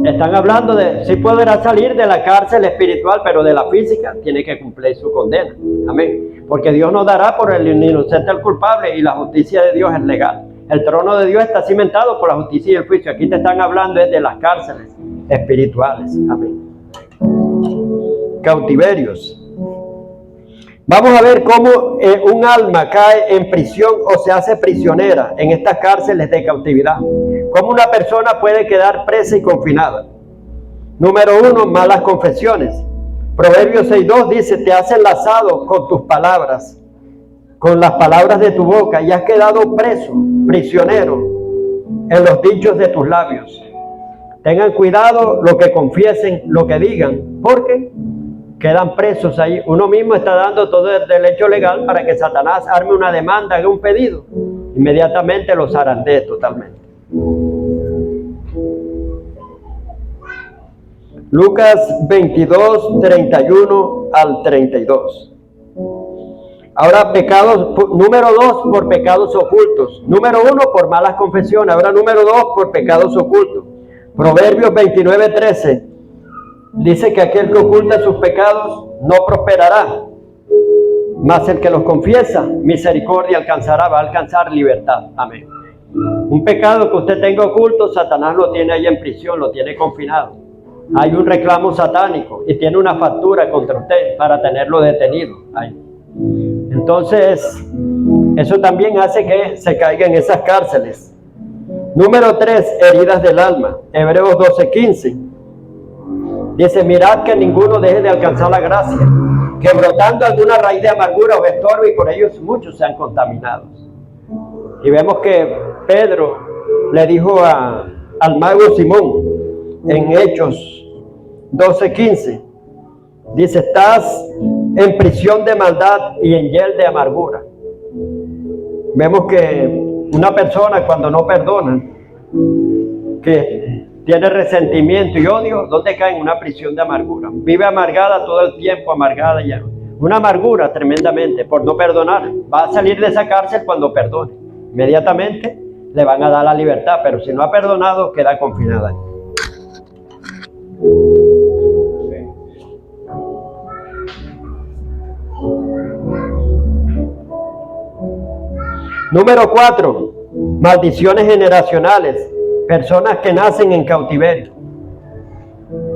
Están hablando de, sí podrá salir de la cárcel espiritual, pero de la física tiene que cumplir su condena. Amén. Porque Dios no dará por el inocente al culpable y la justicia de Dios es legal. El trono de Dios está cimentado por la justicia y el juicio. Aquí te están hablando de las cárceles espirituales. Amén. Cautiverios. Vamos a ver cómo un alma cae en prisión o se hace prisionera en estas cárceles de cautividad. Cómo una persona puede quedar presa y confinada. Número 1, malas confesiones. Proverbios 6:2 dice, te has enlazado con tus palabras, con las palabras de tu boca, y has quedado preso, prisionero, en los dichos de tus labios. Tengan cuidado lo que confiesen, lo que digan, porque quedan presos ahí. Uno mismo está dando todo el derecho legal para que Satanás arme una demanda, haga un pedido. Inmediatamente los zarandee totalmente. Lucas 22, 31 al 32. Ahora pecados, número 2 por pecados ocultos. Número 1 por malas confesiones. Ahora número 2 por pecados ocultos. Proverbios 29, 13. Dice que aquel que oculta sus pecados no prosperará. Mas el que los confiesa, misericordia alcanzará, va a alcanzar libertad. Amén. Un pecado que usted tenga oculto, Satanás lo tiene ahí en prisión, lo tiene confinado. Hay un reclamo satánico y tiene una factura contra usted para tenerlo detenido ahí. Entonces, eso también hace que se caiga en esas cárceles. Número 3, heridas del alma. Hebreos 12:15. Dice, mirad que ninguno deje de alcanzar la gracia, que brotando alguna raíz de amargura os estorbe y por ellos muchos sean contaminados. Y vemos que Pedro le dijo al mago Simón, en Hechos 12:15, dice, estás en prisión de maldad y en hiel de amargura. Vemos que una persona cuando no perdona, que tiene resentimiento y odio, ¿dónde cae? En una prisión de amargura. Vive amargada todo el tiempo, amargada ya. Una amargura tremendamente por no perdonar. Va a salir de esa cárcel cuando perdone. Inmediatamente le van a dar la libertad, pero si no ha perdonado, queda confinada. Número 4, maldiciones generacionales. Personas que nacen en cautiverio.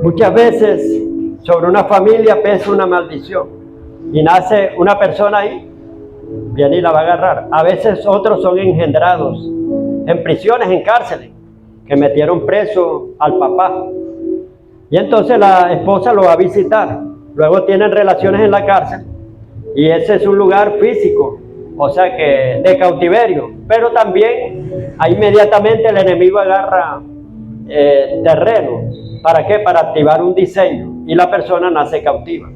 Muchas veces sobre una familia pesa una maldición y nace una persona ahí, viene y la va a agarrar. A veces otros son engendrados en prisiones, en cárceles, que metieron preso al papá. Y entonces la esposa lo va a visitar. Luego tienen relaciones en la cárcel y ese es un lugar físico, o sea que de cautiverio. Pero también ahí inmediatamente el enemigo agarra terreno. ¿Para qué? Para activar un diseño y la persona nace cautiva.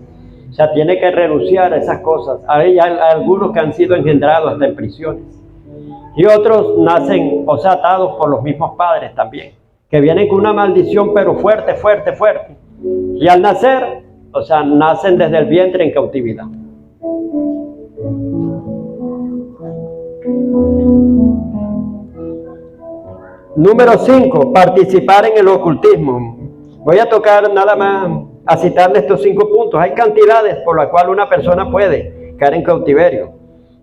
O sea, tiene que renunciar a esas cosas. Hay algunos que han sido engendrados hasta en prisiones. Y otros nacen, o sea, atados por los mismos padres también, que vienen con una maldición, pero fuerte, fuerte, fuerte. Y al nacer, o sea, nacen desde el vientre en cautividad. Número 5, participar en el ocultismo. Voy a tocar nada más, a citarle estos 5 puntos. Hay cantidades por las cuales una persona puede caer en cautiverio.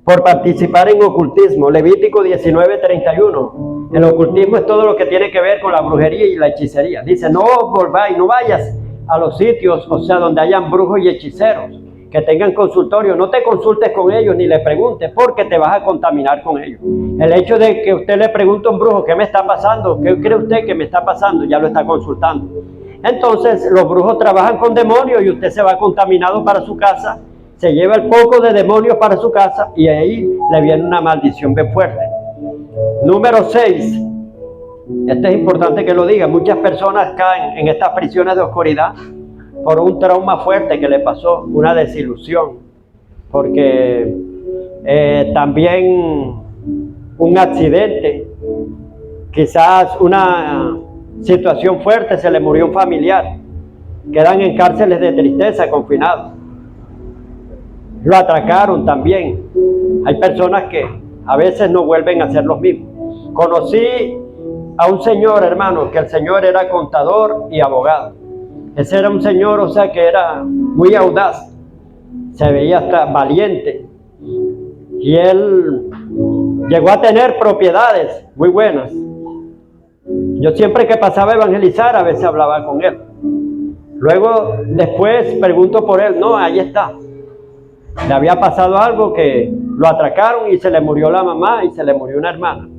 Por participar en ocultismo. Levítico 19:31. El ocultismo es todo lo que tiene que ver con la brujería y la hechicería. Dice, no os volváis, no vayas a los sitios, o sea, donde hayan brujos y hechiceros, que tengan consultorio, no te consultes con ellos ni le preguntes porque te vas a contaminar con ellos. El hecho de que usted le pregunte a un brujo, ¿qué me está pasando? ¿Qué cree usted que me está pasando? Ya lo está consultando. Entonces los brujos trabajan con demonios y usted se va contaminado para su casa, se lleva el poco de demonios para su casa y ahí le viene una maldición bien fuerte. Número 6. Este es importante que lo diga. Muchas personas caen en estas prisiones de oscuridad por un trauma fuerte que le pasó, una desilusión, porque también un accidente, quizás una situación fuerte, se le murió un familiar, quedan en cárceles de tristeza, confinados. Lo atracaron también. Hay personas que a veces no vuelven a ser los mismos. Conocí a un señor, hermano, que el señor era contador y abogado. Ese era un señor, o sea, que era muy audaz, se veía hasta valiente. Y él llegó a tener propiedades muy buenas. Yo siempre que pasaba a evangelizar, a veces hablaba con él. Luego, después pregunto por él, no, ahí está. Le había pasado algo que lo atracaron y se le murió la mamá y se le murió una hermana.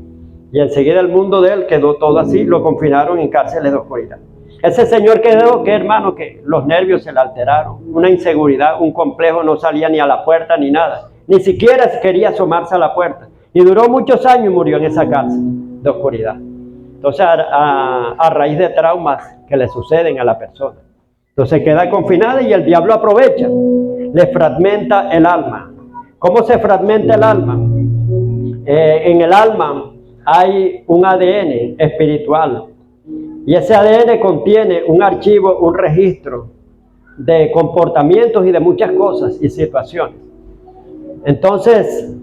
Y enseguida el mundo de él quedó todo así, lo confinaron en cárceles de oscuridad. Ese señor quedó, que hermano, que los nervios se le alteraron, una inseguridad, un complejo, no salía ni a la puerta ni nada, ni siquiera quería asomarse a la puerta. Y duró muchos años y murió en esa cárcel de oscuridad. Entonces, a raíz de traumas que le suceden a la persona. Entonces queda confinada y el diablo aprovecha, le fragmenta el alma. ¿Cómo se fragmenta el alma? En el alma hay un ADN espiritual. Y ese ADN contiene un archivo, un registro de comportamientos y de muchas cosas y situaciones. Entonces,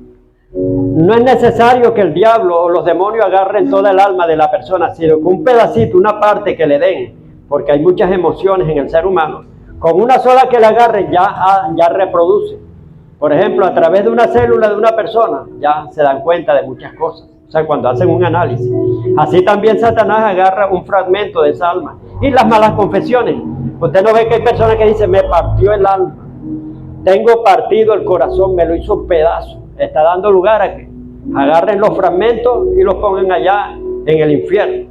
no es necesario que el diablo o los demonios agarren toda el alma de la persona, sino que un pedacito, una parte que le den, porque hay muchas emociones en el ser humano, con una sola que le agarren ya reproduce. Por ejemplo, a través de una célula de una persona ya se dan cuenta de muchas cosas. O sea, cuando hacen un análisis. Así también Satanás agarra un fragmento de esa alma. Y las malas confesiones. Usted no ve que hay personas que dicen, me partió el alma. Tengo partido el corazón, me lo hizo un pedazo. Está dando lugar a que agarren los fragmentos y los pongan allá en el infierno.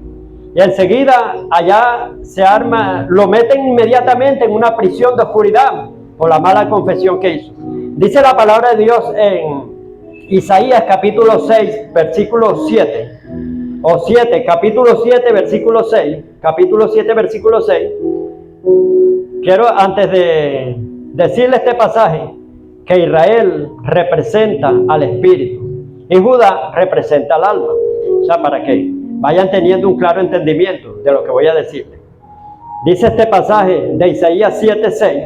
Y enseguida allá se arma, lo meten inmediatamente en una prisión de oscuridad por la mala confesión que hizo. Dice la palabra de Dios en Isaías capítulo 6, versículo 7, o 7, capítulo 7, versículo 6, capítulo 7, versículo 6. Quiero, antes de decirle este pasaje, que Israel representa al espíritu y Judá representa al alma. O sea, para que vayan teniendo un claro entendimiento de lo que voy a decirle. Dice este pasaje de Isaías 7, 6,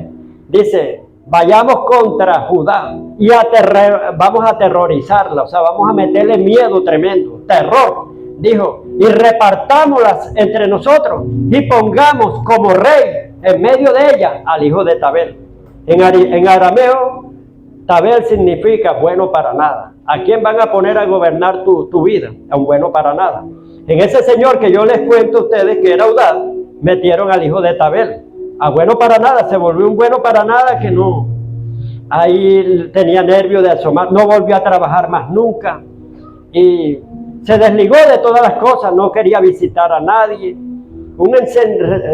dice, vayamos contra Judá y vamos a aterrorizarla, o sea, vamos a meterle miedo tremendo, terror, dijo, y repartámoslas entre nosotros y pongamos como rey en medio de ella al hijo de Tabel. En arameo, Tabel significa bueno para nada. ¿A quién van a poner a gobernar tu vida? A un bueno para nada. En ese señor que yo les cuento a ustedes que era audaz, metieron al hijo de Tabel. A bueno para nada, se volvió un bueno para nada que no. Ahí tenía nervios de asomar, no volvió a trabajar más nunca. Y se desligó de todas las cosas, no quería visitar a nadie.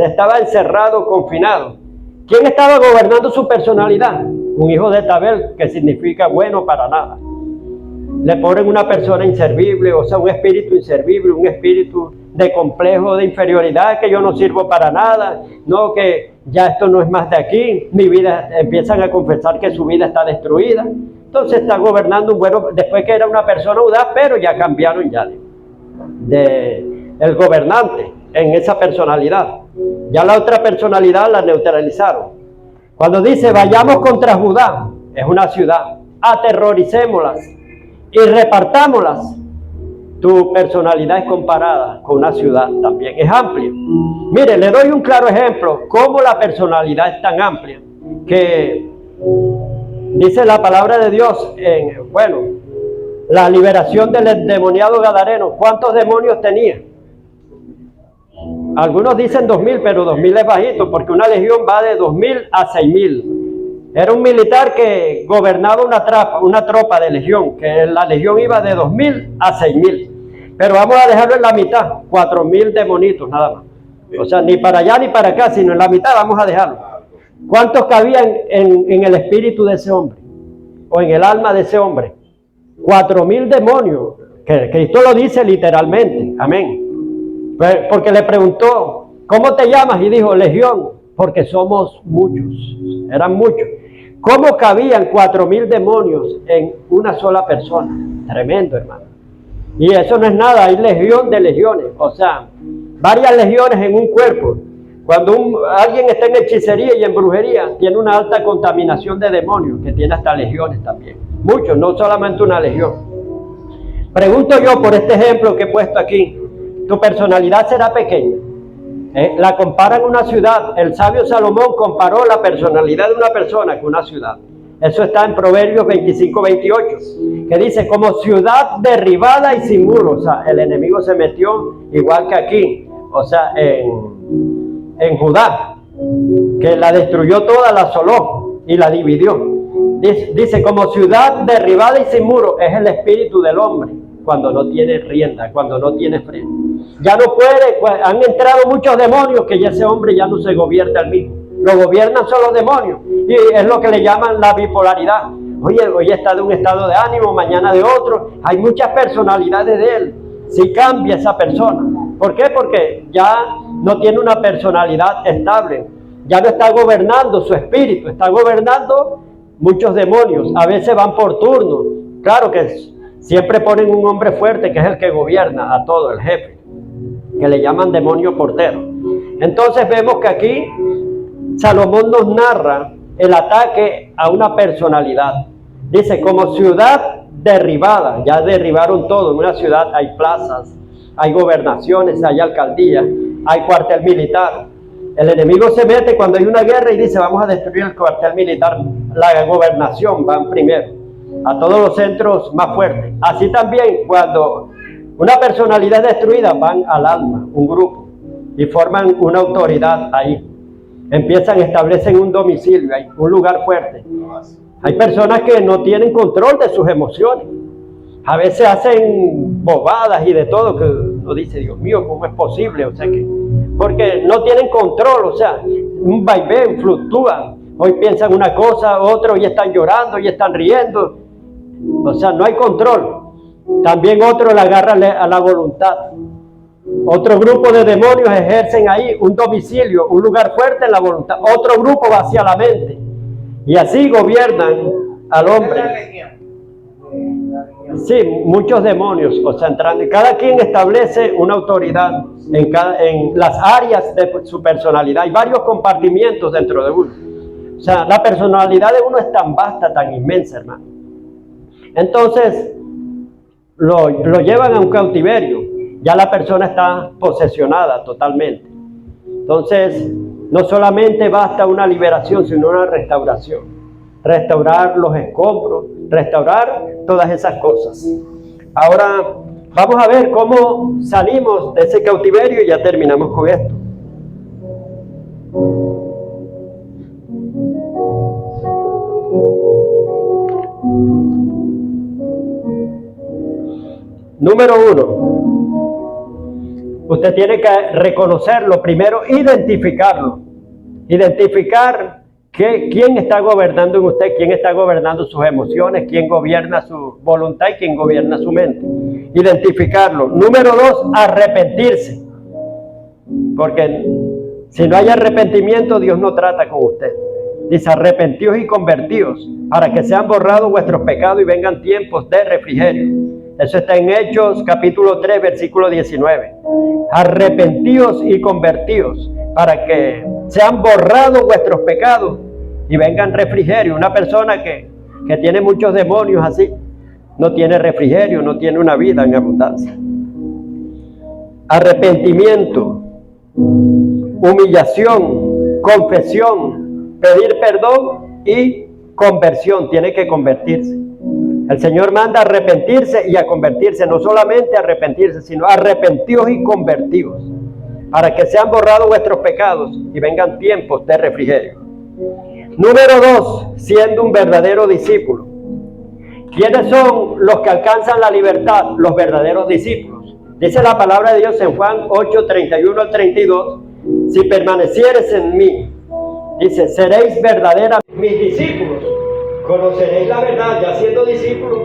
Estaba encerrado, confinado. ¿Quién estaba gobernando su personalidad? Un hijo de Tabel, que significa bueno para nada. Le ponen una persona inservible, o sea, un espíritu inservible, un espíritu de complejo de inferioridad, que yo no sirvo para nada, no, que ya esto no es más de aquí, mi vida, empiezan a confesar que su vida está destruida. Entonces está gobernando un bueno, después que era una persona audaz, pero ya cambiaron ya de el gobernante en esa personalidad. Ya la otra personalidad la neutralizaron. Cuando dice vayamos contra Judá, es una ciudad, aterroricémoslas y repartámoslas. Tu personalidad es comparada con una ciudad también, es amplia. Mire, le doy un claro ejemplo, cómo la personalidad es tan amplia, que dice la palabra de Dios en, la liberación del endemoniado gadareno. ¿Cuántos demonios tenía? Algunos dicen 2000, pero 2000 es bajito, porque una legión va de 2000 a 6000. Era un militar que gobernaba una tropa de legión, que la legión iba de 2.000 a 6.000. Pero vamos a dejarlo en la mitad, 4.000 demonitos nada más. O sea, ni para allá ni para acá, sino en la mitad vamos a dejarlo. ¿Cuántos cabían en el espíritu de ese hombre? O en el alma de ese hombre. 4.000 demonios, que Cristo lo dice literalmente, amén. Porque le preguntó, ¿cómo te llamas? Y dijo, Legión, porque somos muchos, eran muchos. ¿Cómo cabían 4.000 demonios en una sola persona? Tremendo, hermano. Y eso no es nada, hay legión de legiones, o sea, varias legiones en un cuerpo. Cuando alguien está en hechicería y en brujería, tiene una alta contaminación de demonios, que tiene hasta legiones también. Muchos, no solamente una legión. Pregunto yo por este ejemplo que he puesto aquí, ¿tu personalidad será pequeña? La comparan una ciudad. El sabio Salomón comparó la personalidad de una persona con una ciudad. Eso está en Proverbios 25-28, que dice, como ciudad derribada y sin muros. O sea, el enemigo se metió igual que aquí, o sea, en Judá, que la destruyó toda, la asoló y la dividió. Dice, como ciudad derribada y sin muros, es el espíritu del hombre, cuando no tiene rienda, cuando no tiene freno. Ya no puede, han entrado muchos demonios que ya ese hombre ya no se gobierna al mismo. Lo gobiernan solo los demonios. Y es lo que le llaman la bipolaridad. Oye, hoy está de un estado de ánimo, mañana de otro. Hay muchas personalidades de él. Si cambia esa persona. ¿Por qué? Porque ya no tiene una personalidad estable. Ya no está gobernando su espíritu, está gobernando muchos demonios. A veces van por turno. Claro que siempre ponen un hombre fuerte que es el que gobierna a todo, el jefe, que le llaman demonio portero. Entonces vemos que aquí Salomón nos narra el ataque a una personalidad. Dice, como ciudad derribada, ya derribaron todo. En una ciudad hay plazas, hay gobernaciones, hay alcaldías, hay cuartel militar. El enemigo se mete cuando hay una guerra y dice, vamos a destruir el cuartel militar. La gobernación van primero, a todos los centros más fuertes. Así también cuando una personalidad es destruida, van al alma, un grupo, y forman una autoridad ahí. Empiezan, establecen un domicilio, hay un lugar fuerte. Hay personas que no tienen control de sus emociones. A veces hacen bobadas y de todo, que uno dice, Dios mío, ¿cómo es posible? O sea que, porque no tienen control, o sea, un vaivén, fluctúan. Hoy piensan una cosa, otra, hoy están llorando, hoy están riendo. O sea, no hay control. También otro le agarra a la voluntad. Otro grupo de demonios ejercen ahí un domicilio, un lugar fuerte en la voluntad. Otro grupo va hacia la mente. Y así gobiernan al hombre. Sí, muchos demonios, o sea, cada quien establece una autoridad en las áreas de su personalidad. Hay varios compartimientos dentro de uno. O sea, la personalidad de uno es tan vasta, tan inmensa, hermano. Entonces, lo llevan a un cautiverio. Ya la persona está posesionada totalmente. Entonces, no solamente basta una liberación, sino una restauración. Restaurar los escombros, restaurar todas esas cosas. Ahora, vamos a ver cómo salimos de ese cautiverio y ya terminamos con esto. Número 1. Usted tiene que reconocerlo primero, identificarlo. Identificar quién está gobernando en usted, quién está gobernando sus emociones, quién gobierna su voluntad y quién gobierna su mente. Identificarlo. Número 2, arrepentirse. Porque si no hay arrepentimiento, Dios no trata con usted. Dice, arrepentíos y convertíos, para que sean borrados vuestros pecados y vengan tiempos de refrigerio. Eso está en Hechos capítulo 3, versículo 19. Arrepentíos y convertíos, para que sean borrados vuestros pecados y vengan refrigerio. Una persona que tiene muchos demonios así, no tiene refrigerio, no tiene una vida en abundancia. Arrepentimiento, humillación, confesión, pedir perdón y conversión. Tiene que convertirse. El Señor manda a arrepentirse y a convertirse. No solamente arrepentirse, sino arrepentíos y convertíos, para que sean borrados vuestros pecados y vengan tiempos de refrigerio. Número 2, siendo un verdadero discípulo. ¿Quiénes son los que alcanzan la libertad? Los verdaderos discípulos. Dice la palabra de Dios en Juan 8, 31 al 32, si permanecieres en mí, dice, seréis verdaderamente mis discípulos, conoceréis la verdad, ya siendo discípulos,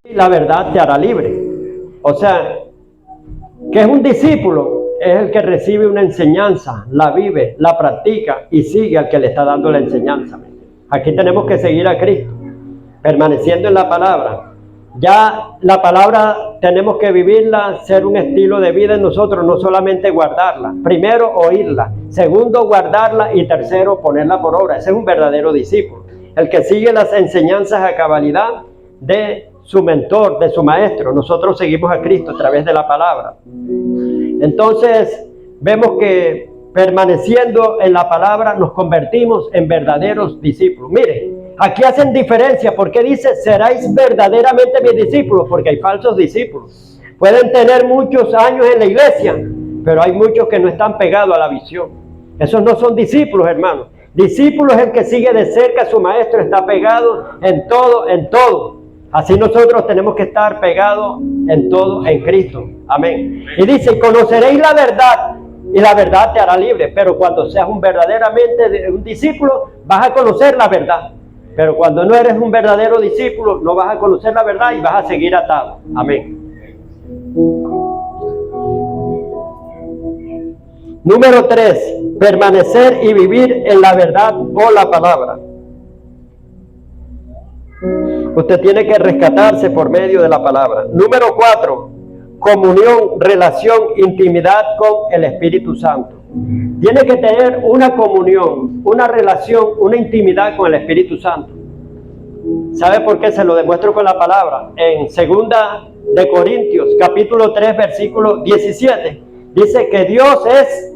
y la verdad te hará libre. O sea, ¿qué es un discípulo? Es el que recibe una enseñanza, la vive, la practica y sigue al que le está dando la enseñanza. Aquí tenemos que seguir a Cristo, permaneciendo en la palabra. Ya la palabra tenemos que vivirla, ser un estilo de vida en nosotros, no solamente guardarla. Primero, oírla. Segundo, guardarla. Y tercero, ponerla por obra. Ese es un verdadero discípulo. El que sigue las enseñanzas a cabalidad de su mentor, de su maestro. Nosotros seguimos a Cristo a través de la palabra. Entonces, vemos que permaneciendo en la palabra nos convertimos en verdaderos discípulos. Mire, aquí hacen diferencia porque dice, seráis verdaderamente mis discípulos, porque hay falsos discípulos. Pueden tener muchos años en la iglesia, pero hay muchos que no están pegados a la visión. Esos no son discípulos, hermanos. Discípulo es el que sigue de cerca a su maestro, está pegado en todo, en todo. Así nosotros tenemos que estar pegados en todo en Cristo. Amén. Y dice, conoceréis la verdad y la verdad te hará libre. Pero cuando seas verdaderamente un discípulo, vas a conocer la verdad. Pero cuando no eres un verdadero discípulo, no vas a conocer la verdad y vas a seguir atado. Amén. Número 3, permanecer y vivir en la verdad o la palabra. Usted tiene que rescatarse por medio de la palabra. Número 4, comunión, relación, intimidad con el Espíritu Santo. Tiene que tener una comunión, una relación, una intimidad con el Espíritu Santo. ¿Sabe por qué? Se lo demuestro con la palabra. En 2 de Corintios, capítulo 3, versículo 17, dice que Dios es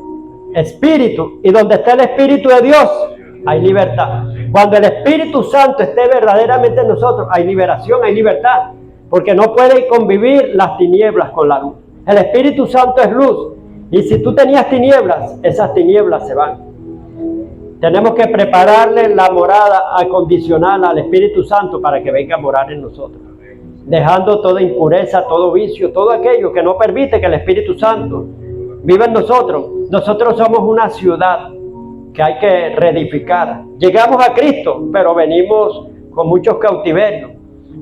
Espíritu, y donde está el Espíritu de Dios, hay libertad. Cuando el Espíritu Santo esté verdaderamente en nosotros, hay liberación, hay libertad, porque no puede convivir las tinieblas con la luz. El Espíritu Santo es luz, y si tú tenías tinieblas, esas tinieblas se van. Tenemos que prepararle la morada acondicional al Espíritu Santo para que venga a morar en nosotros, dejando toda impureza, todo vicio, todo aquello que no permite que el Espíritu Santo viva en nosotros. Nosotros somos una ciudad que hay que reedificar. Llegamos a Cristo, pero venimos con muchos cautiverios.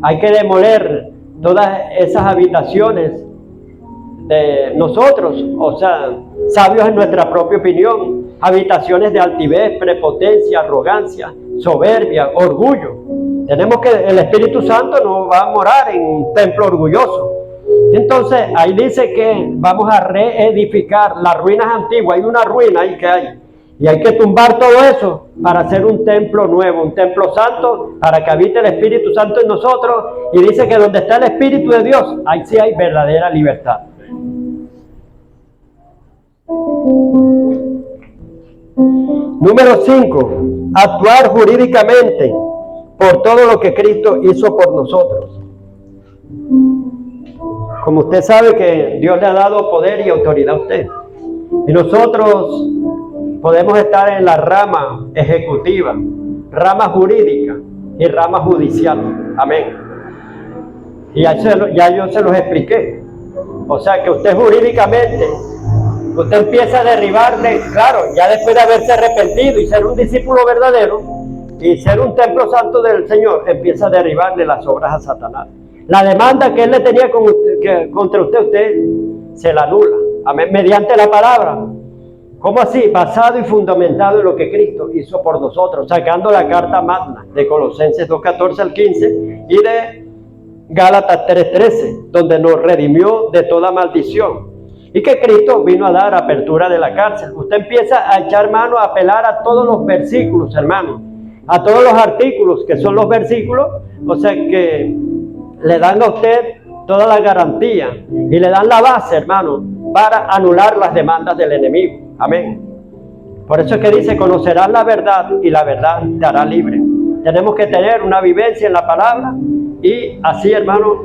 Hay que demoler todas esas habitaciones de nosotros, o sea, sabios en nuestra propia opinión, habitaciones de altivez, prepotencia, arrogancia, soberbia, orgullo. Tenemos que, el Espíritu Santo no va a morar en un templo orgulloso. Entonces, ahí dice que vamos a reedificar las ruinas antiguas. Hay una ruina ahí que hay. Y hay que tumbar todo eso para hacer un templo nuevo, un templo santo, para que habite el Espíritu Santo en nosotros. Y dice que donde está el Espíritu de Dios, ahí sí hay verdadera libertad. Número 5, actuar jurídicamente por todo lo que Cristo hizo por nosotros. Como usted sabe que Dios le ha dado poder y autoridad a usted. Y nosotros podemos estar en la rama ejecutiva, rama jurídica y rama judicial. Amén. Y ya yo se los expliqué. O sea que usted jurídicamente, usted empieza a derribarle, claro, ya después de haberse arrepentido y ser un discípulo verdadero y ser un templo santo del Señor, empieza a derribarle las obras a Satanás. La demanda que él le tenía contra usted se la anula. Amén. Mediante la palabra. ¿Cómo así? Basado y fundamentado en lo que Cristo hizo por nosotros, sacando la carta magna de Colosenses 2:14 al 15 y de Gálatas 3:13, donde nos redimió de toda maldición. Y que Cristo vino a dar apertura de la cárcel. Usted empieza a echar mano, a apelar a todos los versículos, hermano, a todos los artículos que son los versículos, o sea que le dan a usted toda la garantía y le dan la base, hermano, para anular las demandas del enemigo. Amén. Por eso es que dice, conocerás la verdad y la verdad te hará libre. Tenemos que tener una vivencia en la palabra y así, hermano,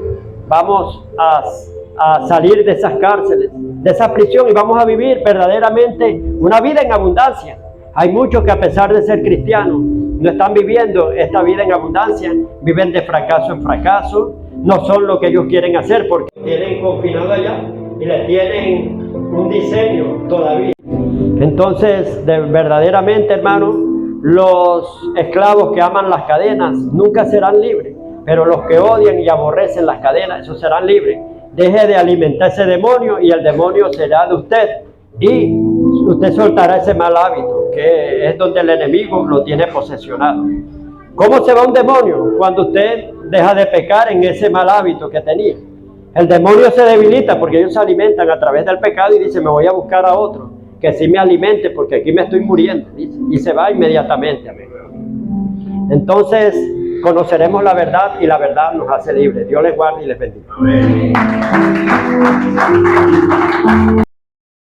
vamos a salir de esas cárceles, de esa prisión, y vamos a vivir verdaderamente una vida en abundancia. Hay muchos que, a pesar de ser cristianos, no están viviendo esta vida en abundancia, viven de fracaso en fracaso, no son lo que ellos quieren hacer porque tienen confinado allá y les tienen un diseño todavía. Entonces, verdaderamente, hermano, los esclavos que aman las cadenas nunca serán libres, pero los que odian y aborrecen las cadenas, esos serán libres. Deje de alimentar ese demonio y el demonio será de usted y usted soltará ese mal hábito que es donde el enemigo lo tiene posesionado. ¿Cómo se va un demonio? Cuando usted deja de pecar en ese mal hábito que tenía. El demonio se debilita porque ellos se alimentan a través del pecado y dice, me voy a buscar a otro que sí me alimente porque aquí me estoy muriendo, dice, y se va inmediatamente. Amén. Entonces conoceremos la verdad y la verdad nos hace libres. Dios les guarde y les bendiga. Amén.